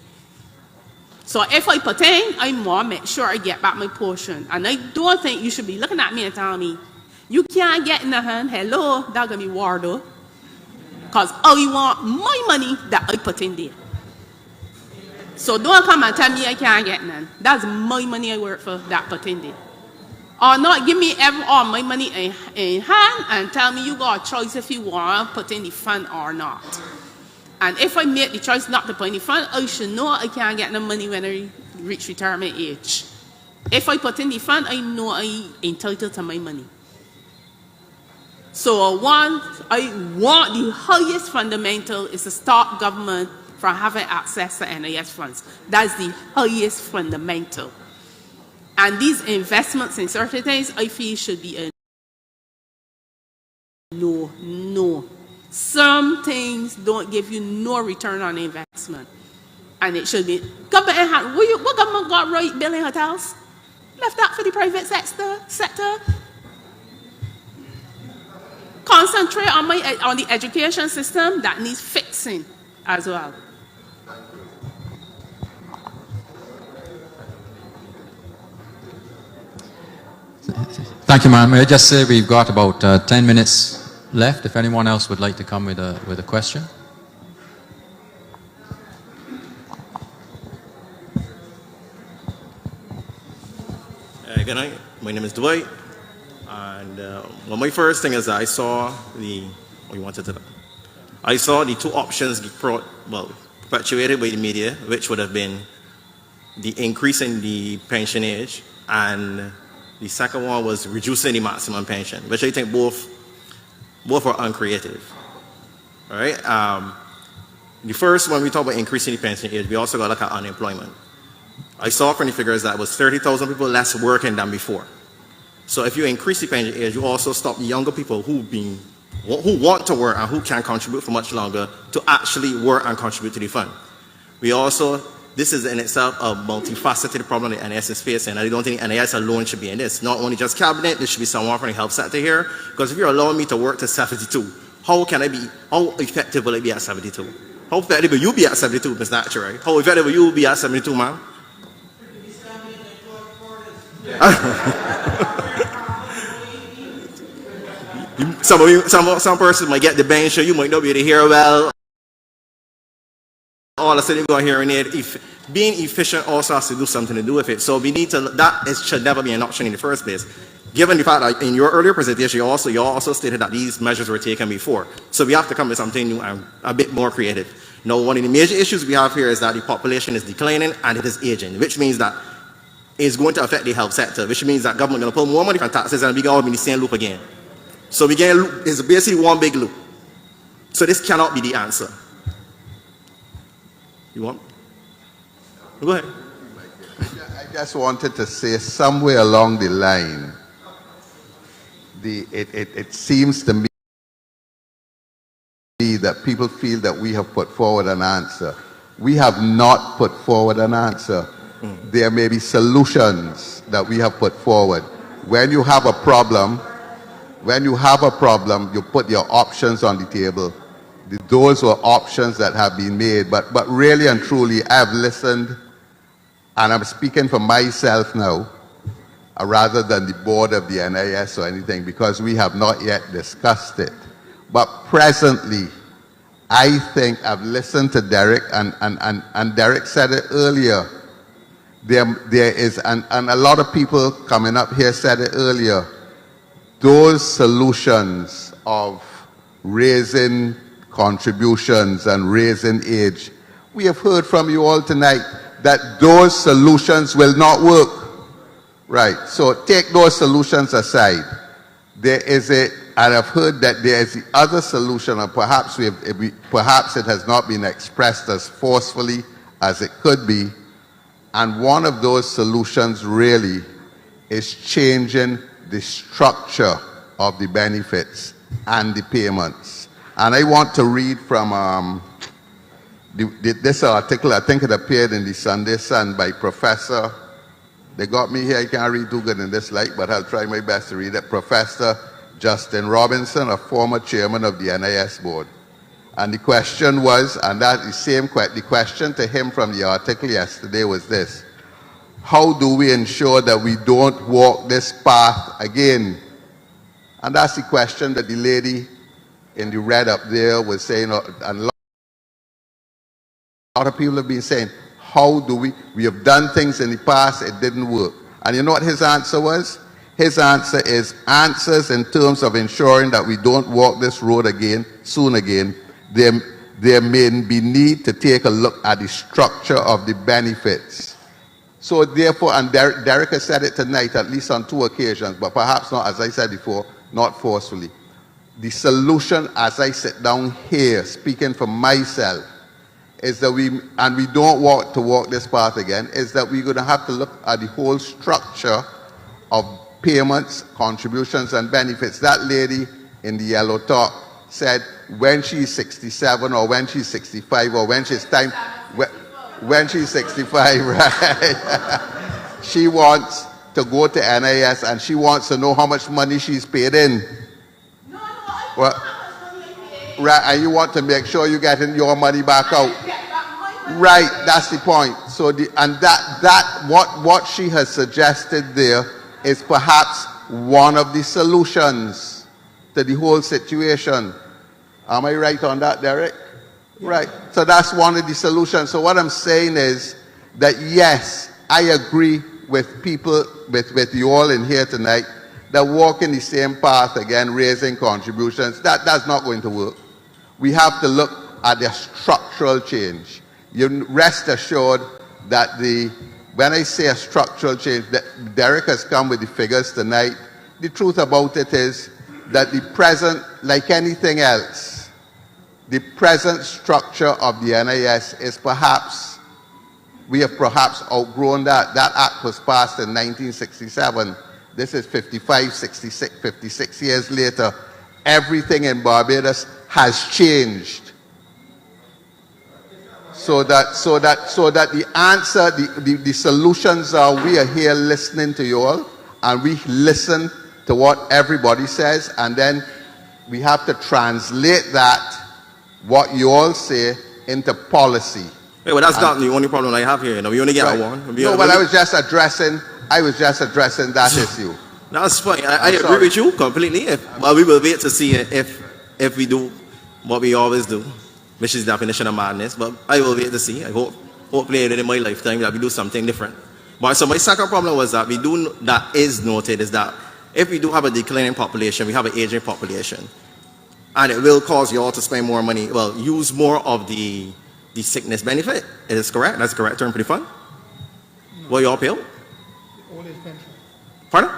So if I put in, I want to make sure I get back my portion. And I don't think you should be looking at me and telling me, you can't get nothing, hello, that's going to be war though. Because I want my money that I put in there. So don't come and tell me I can't get none. That's my money I work for that put in there. Or not give me all my money in hand and tell me you got a choice if you want to put in the fund or not. And if I make the choice not to put in the fund, I should know I can't get no money when I reach retirement age. If I put in the fund, I know I'm entitled to my money. So I want the highest fundamental is to stop government from having access to NIS funds. That's the highest fundamental. And these investments in certain things, I feel should be a no. Some things don't give you no return on investment. And it should be, government in hand, what government got right building hotels? Left that for the private sector. Concentrate on the education system that needs fixing as well. Thank you, ma'am. May I just say we've got about 10 minutes left. If anyone else would like to come with a question. Good night. My name is Dwight. And well, my first thing is that I saw the two options perpetuated by the media, which would have been the increase in the pension age, and the second one was reducing the maximum pension, which I think both are uncreative. All right. The first one, we talk about increasing the pension age, we also got to look at unemployment. I saw from the figures that it was 30,000 people less working than before. So if you increase the pension age, you also stop the younger people who want to work and who can contribute for much longer to actually work and contribute to the fund. This is in itself a multifaceted problem that NIS is facing. I don't think NIS alone should be in this. Not only just cabinet, there should be someone from the health sector here. Because if you're allowing me to work to 72, how effective will I be at 72? How effective will you be at 72, Ms. Natural? How effective will you be at 72, ma'am? Some person might get the bench, you might not be able to hear well. All of a sudden, you're going to hear in it. Being efficient also has to do something to do with it. So we need to, should never be an option in the first place. Given the fact that in your earlier presentation, you also stated that these measures were taken before. So we have to come with something new and a bit more creative. Now, one of the major issues we have here is that the population is declining and it is aging, which means that it's going to affect the health sector, which means that government is going to pull more money from taxes and we're going to be in the same loop again. So it's basically one big loop. So this cannot be the answer. You want? Go ahead. I just wanted to say somewhere along the line, it seems to me that people feel that we have put forward an answer. We have not put forward an answer. there may be solutions that we have put forward. When you have a problem, you put your options on the table. Those were options that have been made. But really and truly, I've listened, and I'm speaking for myself now, rather than the board of the NIS or anything, because we have not yet discussed it. But presently, I think I've listened to Derek, and Derek said it earlier. There is, and a lot of people coming up here said it earlier, those solutions of raising contributions and raising age, we have heard from you all tonight that those solutions will not work. Right, so take those solutions aside. There is and I've heard that there is the other solution, and perhaps it has not been expressed as forcefully as it could be. And one of those solutions really is changing the structure of the benefits and the payments. And I want to read from this article. I think it appeared in the Sunday Sun by Professor, they got me here, I can't read too good in this light, but I'll try my best to read it. Professor Justin Robinson, a former chairman of the NIS board. And the question was, and that is the question to him from the article yesterday was this: how do we ensure that we don't walk this path again? And that's the question that the lady in the red up there was saying, and a lot of people have been saying, how do we have done things in the past, it didn't work. And you know what his answer was? His answer is answers in terms of ensuring that we don't walk this road again, soon again. There may be need to take a look at the structure of the benefits. So therefore, and Derek has said it tonight, at least on 2 occasions, but perhaps not, as I said before, not forcefully. The solution as I sit down here, speaking for myself, is that we don't want to walk this path again, is that we're going to have to look at the whole structure of payments, contributions, and benefits. That lady in the yellow top said when she's 67 or when she's 65 or when she's time, when she's 65, right? She wants to go to NIS and she wants to know how much money she's paid in. Well, right, and you want to make sure you're getting your money back out. Right, that's the point. So what she has suggested there is perhaps one of the solutions to the whole situation. Am I right on that, Derek? Right. So that's one of the solutions. So what I'm saying is that yes, I agree with people, with you all in here tonight, that walking the same path again, raising contributions, that's not going to work. We have to look at the structural change. You rest assured that when I say a structural change, that Derek has come with the figures tonight. The truth about it is that the present, like anything else, the present structure of the NIS is perhaps, we have perhaps outgrown that. That act was passed in 1967. This is 56 years later. Everything in Barbados has changed. So that the answer, the solutions are, we are here listening to you all, and we listen to what everybody says, and then we have to translate that, what you all say, into policy. Hey, well, that's not the only problem I have here. You know, we only get one. No, but I was just addressing that issue. That's fine. I agree with you completely. But we will wait to see if we do what we always do, which is the definition of madness. But I will wait to see. I hopefully in my lifetime that we do something different. But so my second problem was that that is noted is that if we do have a declining population, we have an aging population, and it will cause you all to spend more money. Well, use more of the sickness benefit. It is correct. That's the correct term for the fund. Will you all pay out? Old age pension. Pardon?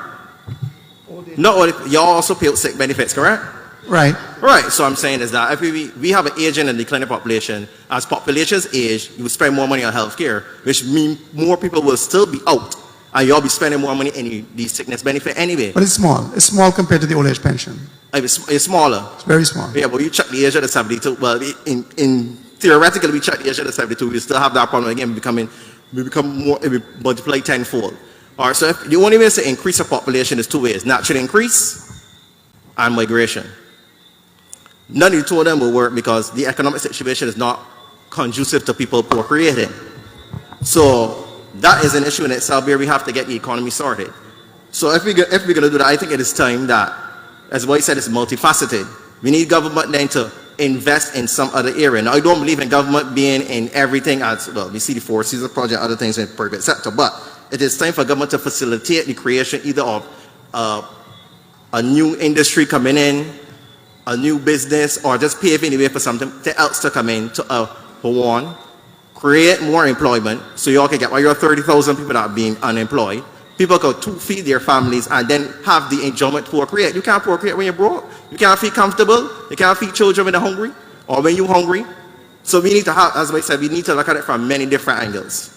No, you all also pay out sick benefits, correct? Right. Right. So I'm saying is that if we have an aging and declining population, as populations age, you will spend more money on healthcare, which means more people will still be out, and you'll be spending more money in the sickness benefit anyway. But it's small. It's small compared to the old age pension. It's smaller. It's very small. Yeah, but you check the age of the 72. Well, in theoretically, we check the age of the 72. We still have that problem again becoming we become more, it will multiply tenfold. All right, so if the only way to increase the population is two ways: natural increase and migration. None of the two of them will work because the economic situation is not conducive to people procreating. So that is an issue in itself where we have to get the economy sorted. So if we're going to do that, I think it is time that, as Boy said, it's multifaceted. We need government then to invest in some other area. Now, I don't believe in government being in everything as, well, we see the Four Seasons Project, other things in the private sector, but it is time for government to facilitate the creation either of a new industry coming in, a new business, or just paving the way for something else to come in to, for one, create more employment so you all can get, well, your 30,000 people that are being unemployed, people can feed their families and then have the enjoyment to procreate. You can't procreate when you're broke. You can't feel comfortable. You can't feed children when they're hungry or when you're hungry. So we need to have, as I said, we need to look at it from many different angles.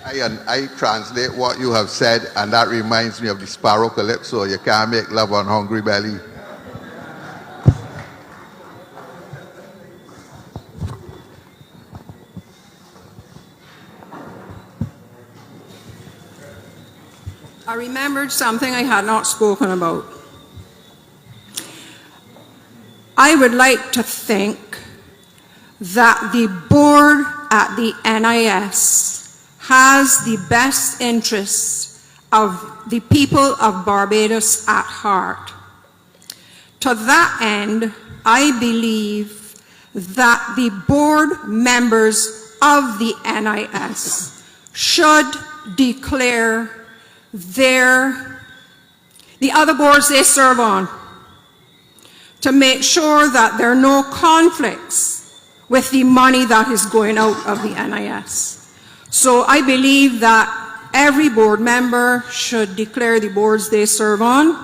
I translate what you have said, and that reminds me of the sparrow calypso. You can't make love on hungry belly. I remembered something I had not spoken about. I would like to think that the board at the NIS has the best interests of the people of Barbados at heart. To that end, I believe that the board members of the NIS should declare the other boards they serve on, to make sure that there are no conflicts with the money that is going out of the NIS. So I believe that every board member should declare the boards they serve on,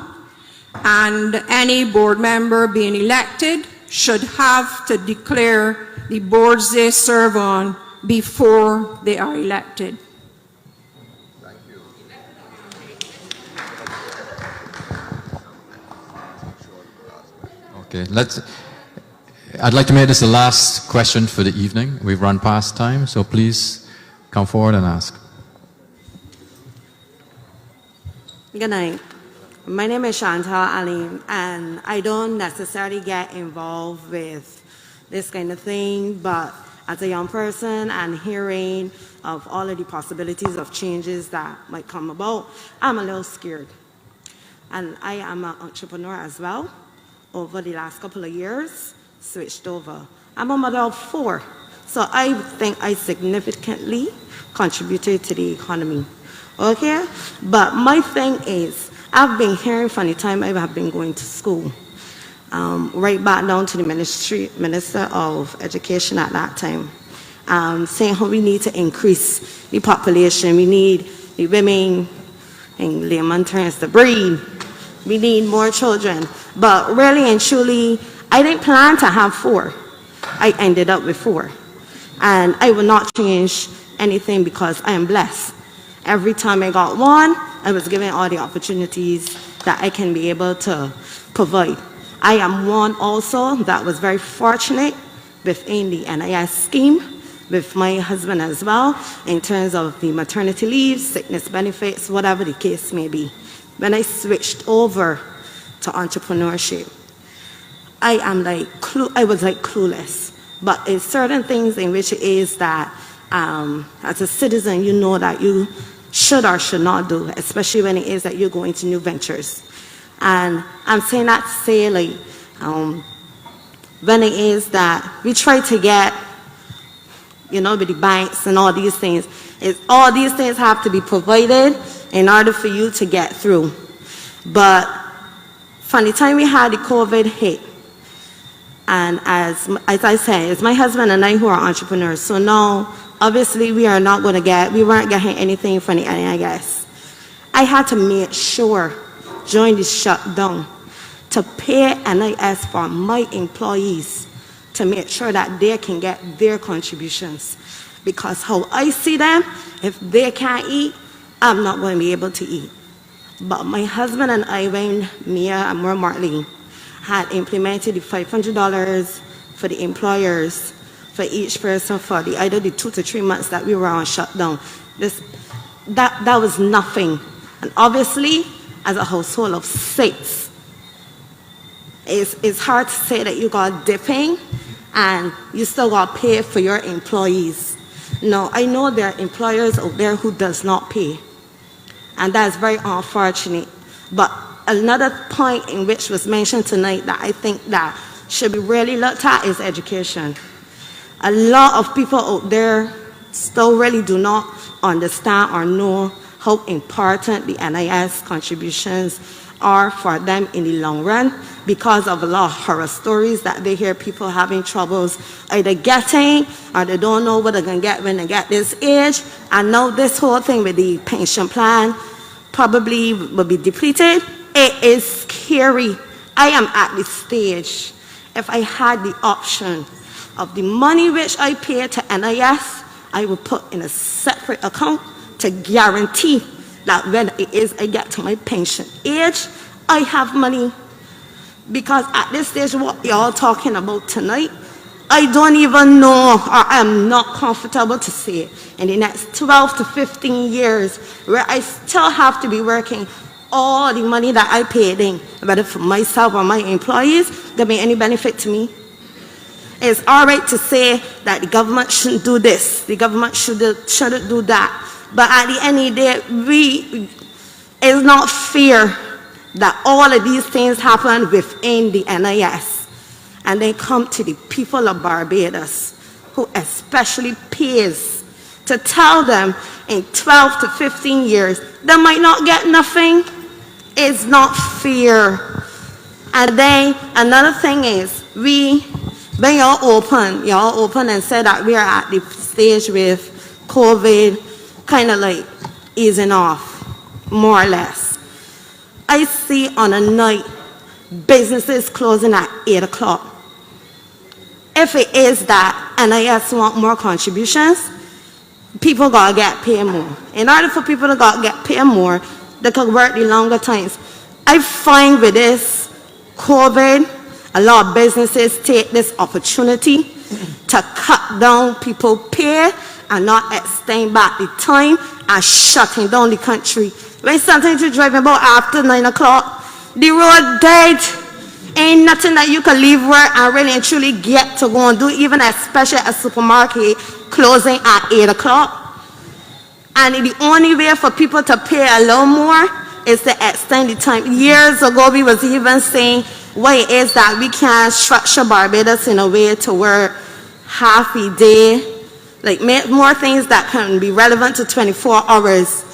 and any board member being elected should have to declare the boards they serve on before they are elected. Okay, I'd like to make this the last question for the evening. We've run past time, so please come forward and ask. Good night. My name is Chantal Alim, and I don't necessarily get involved with this kind of thing, but as a young person and hearing of all of the possibilities of changes that might come about, I'm a little scared. And I am an entrepreneur as well. Over the last couple of years, switched over. I'm a mother of 4, so I think I significantly contributed to the economy. Okay? But my thing is, I've been hearing from the time I have been going to school, right back down to the Minister of Education at that time, saying how we need to increase the population, we need the women, in layman terms, to breed. We need more children. But really and truly, I didn't plan to have 4. I ended up with 4. And I will not change anything because I am blessed. Every time I got one, I was given all the opportunities that I can be able to provide. I am one also that was very fortunate within the NIS scheme with my husband as well, in terms of the maternity leave, sickness benefits, whatever the case may be. When I switched over to entrepreneurship, I was like clueless. But it's certain things in which it is that as a citizen, you know that you should or should not do, especially when it is that you're going to new ventures. And I'm saying that to say, like, when it is that we try to get, with the banks and all these things, all these things have to be provided in order for you to get through. But from the time we had the COVID hit, and as I said, it's my husband and I who are entrepreneurs. So now, obviously, we weren't getting anything from the NIS. I had to make sure during the shutdown to pay NIS for my employees to make sure that they can get their contributions. Because how I see them, if they can't eat, I'm not going to be able to eat. But my husband and I, when Mia and Marlene had implemented the $500 for the employers for each person for either the 2 to 3 months that we were on shutdown. That was nothing. And obviously, as a household of 6, it's hard to say that you got dipping and you still got paid for your employees. No, I know there are employers out there who does not pay, and that's very unfortunate. But another point in which was mentioned tonight that I think that should be really looked at is education. A lot of people out there still really do not understand or know how important the NIS contributions are for them in the long run, because of a lot of horror stories that they hear people having troubles either getting, or they don't know what they're going to get when they get this age. And now this whole thing with the pension plan probably will be depleted. It is scary. I am at the stage, if I had the option of the money which I pay to NIS, I would put in a separate account to guarantee that when it is I get to my pension age, I have money. Because at this stage, what y'all talking about tonight, I don't even know, or I'm not comfortable to say, in the next 12 to 15 years, where I still have to be working, all the money that I paid in, whether for myself or my employees, there be any benefit to me. It's all right to say that the government shouldn't do this, the government shouldn't do that. But at the end of the day, it's not fair that all of these things happen within the NIS and then come to the people of Barbados, who especially pays to tell them in 12 to 15 years they might not get nothing. It's not fair. And then another thing is, when y'all open and said that we are at the stage with COVID kind of like easing off, more or less. I see on a night businesses closing at 8 o'clock. If it is that NIS want more contributions, people gotta get paid more. In order for people to get paid more, they could work the longer times. I find with this COVID, a lot of businesses take this opportunity to cut down people's pay and not extend back the time and shutting down the country. When something to driving about after 9 o'clock, the road dead. Ain't nothing that you can leave work and really and truly get to go and do, even especially a supermarket closing at 8 o'clock. And the only way for people to pay a little more is to extend the time. Years ago, we was even saying, why is that we can't structure Barbados in a way to work half a day, like make more things that can be relevant to 24 hours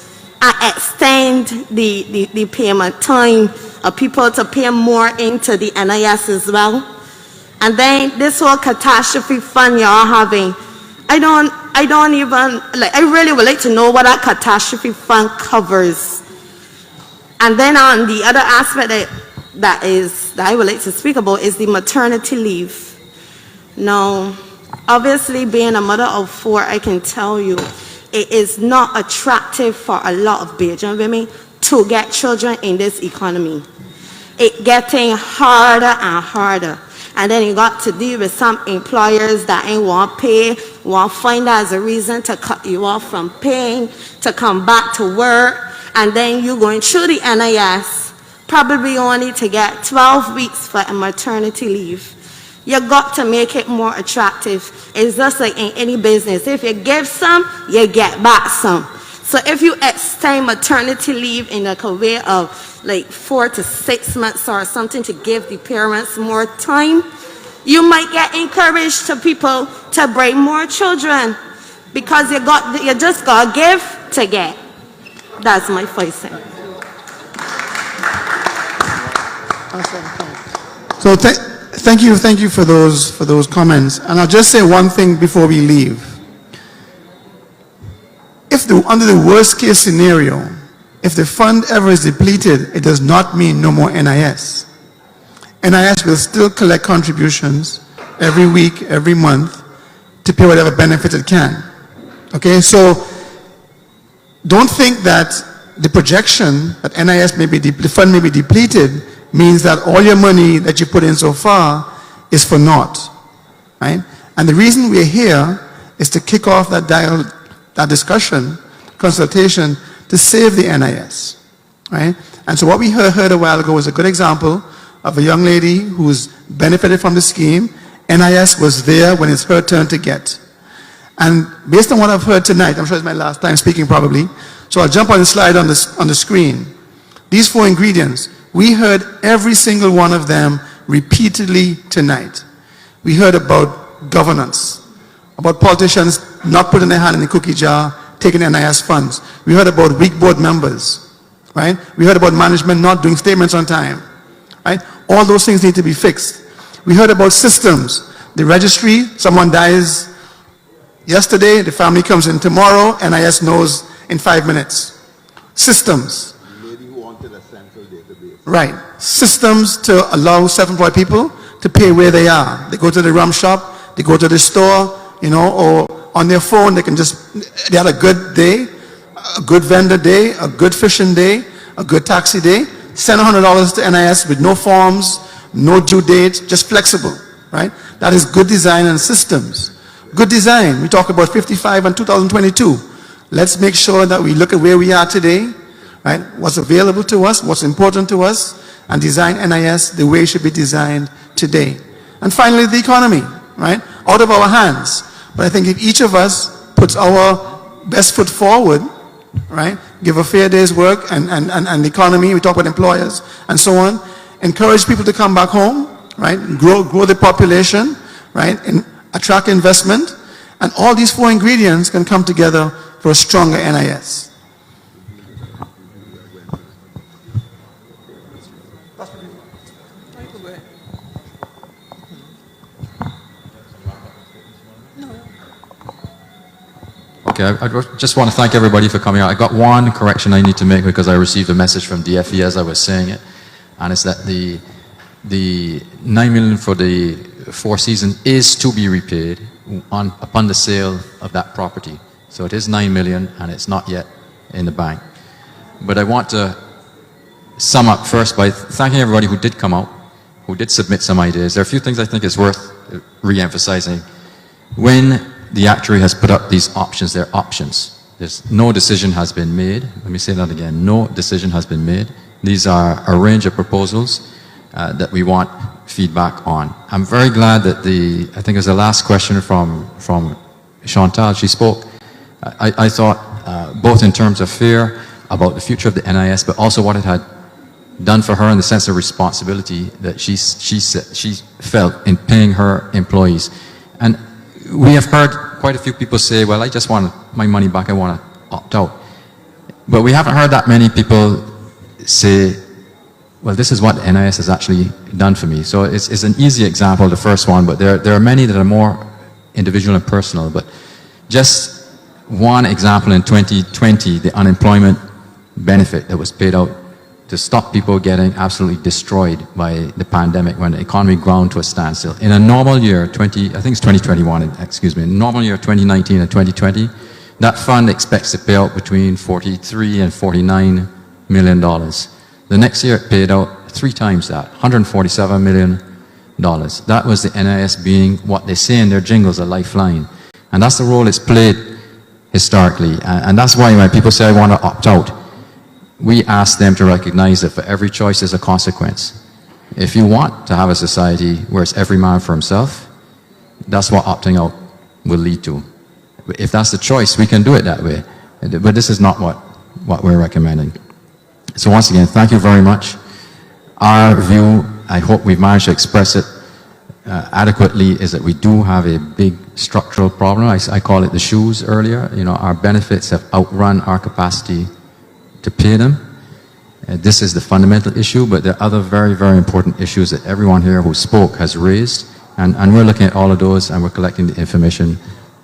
and extend the payment time of people to pay more into the NIS as well. And then this whole catastrophe fund y'all having, I don't even, like, I really would like to know what that catastrophe fund covers. And then on the other aspect that I would like to speak about is the maternity leave. Now, obviously being a mother of 4, I can tell you, it is not attractive for a lot of Bajan women to get children in this economy. It's getting harder and harder. And then you got to deal with some employers that ain't want pay, want find that as a reason to cut you off from paying, to come back to work. And then you're going through the NIS, probably only to get 12 weeks for a maternity leave. You got to make it more attractive. It's just like in any business. If you give some, you get back some. So if you extend maternity leave in like a way of like 4 to 6 months or something to give the parents more time, you might get encouraged to people to bring more children, because you just got to give to get. That's my first thing. So thank you for those comments. And I'll just say one thing before we leave. If under the worst case scenario, if the fund ever is depleted, it does not mean no more NIS. NIS will still collect contributions every week, every month, to pay whatever benefits it can. Okay, so don't think that the projection that NIS may be, the fund may be depleted, means that all your money that you put in so far is for naught, right? And the reason we're here is to kick off that dialogue, that discussion, consultation, to save the NIS, right? And so what we heard a while ago was a good example of a young lady who's benefited from the scheme. NIS was there when it's her turn to get. And based on what I've heard tonight, I'm sure it's my last time speaking probably, so I'll jump on the slide on the screen. These 4 ingredients, we heard every single one of them repeatedly tonight. We heard about governance, about politicians not putting their hand in the cookie jar, taking NIS funds. We heard about weak board members, right? We heard about management not doing statements on time, right? All those things need to be fixed. We heard about systems. The registry, someone dies yesterday, the family comes in tomorrow, NIS knows in 5 minutes. Systems. The lady who wanted a central database. Right. Systems to allow self-employed people to pay where they are. They go to the rum shop, they go to the store, you know, or on their phone, they can just, they had a good day, a good vendor day, a good fishing day, a good taxi day, send $100 to NIS with no forms, no due date, just flexible, right? That is good design and systems. Good design, we talk about 55 and 2022. Let's make sure that we look at where we are today, right? What's available to us, what's important to us, and design NIS the way it should be designed today. And finally, the economy, right? Out of our hands. But I think if each of us puts our best foot forward, right? Give a fair day's work and the economy, we talk about employers and so on, encourage people to come back home, right? Grow the population, right? And attract investment. And all these 4 ingredients can come together for a stronger NIS. Okay, I just want to thank everybody for coming out. I got one correction I need to make because I received a message from DFE as I was saying it, and it's that the $9 million for the 4 seasons is to be repaid upon the sale of that property. So it is $9 million and it's not yet in the bank. But I want to sum up first by thanking everybody who did come out, who did submit some ideas. There are a few things I think is worth re-emphasizing. When the actuary has put up these options, they're options. There's no decision has been made. Let me say that again. No decision has been made. These are a range of proposals that we want feedback on. I'm very glad that I think it was the last question from Chantal, she spoke. I thought both in terms of fear about the future of the NIS, but also what it had done for her in the sense of responsibility that she felt in paying her employees. And we have heard quite a few people say, well, I just want my money back, I want to opt out. But we haven't heard that many people say, well, this is what the NIS has actually done for me. So it's an easy example, the first one, but there are many that are more individual and personal. But just one example in 2020, the unemployment benefit that was paid out to stop people getting absolutely destroyed by the pandemic when the economy ground to a standstill. In a normal year, I think it's 2021, excuse me, normal year 2019 and 2020, that fund expects to pay out between $43 and $49 million. The next year it paid out 3 times that, $147 million. That was the NIS being what they say in their jingles, a lifeline. And that's the role it's played historically. And that's why when people say, I want to opt out, we ask them to recognize that for every choice there's a consequence. If you want to have a society where it's every man for himself, that's what opting out will lead to. If that's the choice, we can do it that way. But this is not what we're recommending. So once again, thank you very much. Our view, I hope we've managed to express it adequately, is that we do have a big structural problem. I call it the shoes earlier. You know, our benefits have outrun our capacity to pay them. This is the fundamental issue, but there are other very, very important issues that everyone here who spoke has raised, and we're looking at all of those and we're collecting the information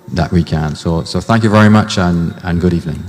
that we can. So thank you very much and good evening.